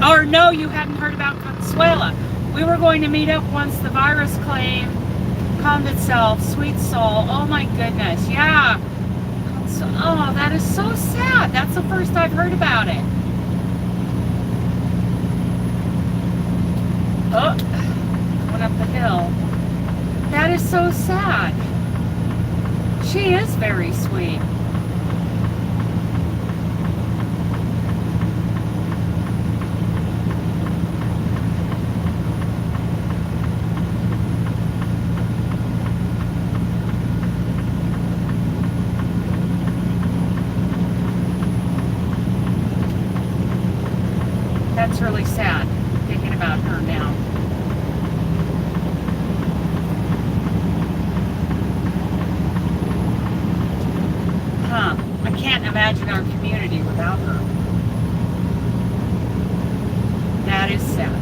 Or no, you hadn't heard about Consuela. We were going to meet up once the virus claim calmed itself. Sweet soul. Oh my goodness. Yeah. Oh, that is so sad. That's the first I've heard about it. Oh, went up the hill. That is so sad. She is very sweet. That's really sad, thinking about her now. Huh. I can't imagine our community without her. That is sad.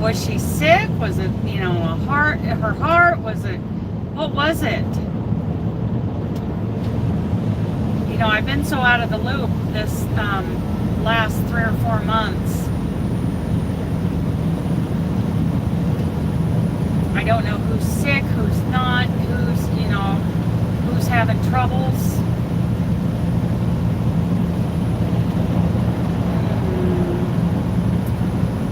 Was she sick? Was it, her heart? Was it, what was it? I've been so out of the loop this last 3 or 4 months. I don't know who's sick, who's not, who's having troubles.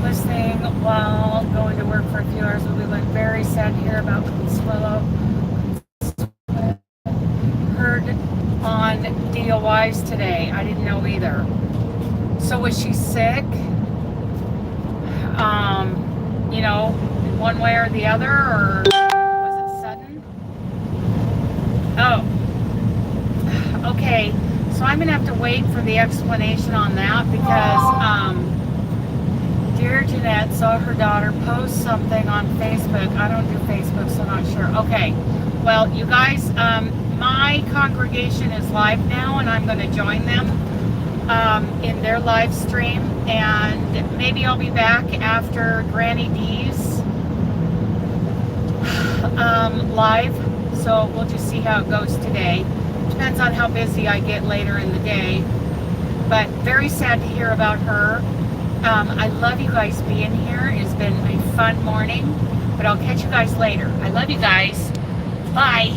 Listening while going to work for a few hours will be very sad to hear about Consuelo. Heard on DOIs today. I didn't know either. So was she sick? One way or the other, or was it sudden? Oh. Okay. So I'm gonna have to wait for the explanation on that because dear Jeanette saw her daughter post something on Facebook. I don't do Facebook, so I'm not sure. Okay. Well, you guys, my congregation is live now, and I'm going to join them in their live stream, and maybe I'll be back after Granny D's live, so we'll just see how it goes today. Depends on how busy I get later in the day, but very sad to hear about her. I love you guys being here. It's been a fun morning, but I'll catch you guys later. I love you guys. Bye.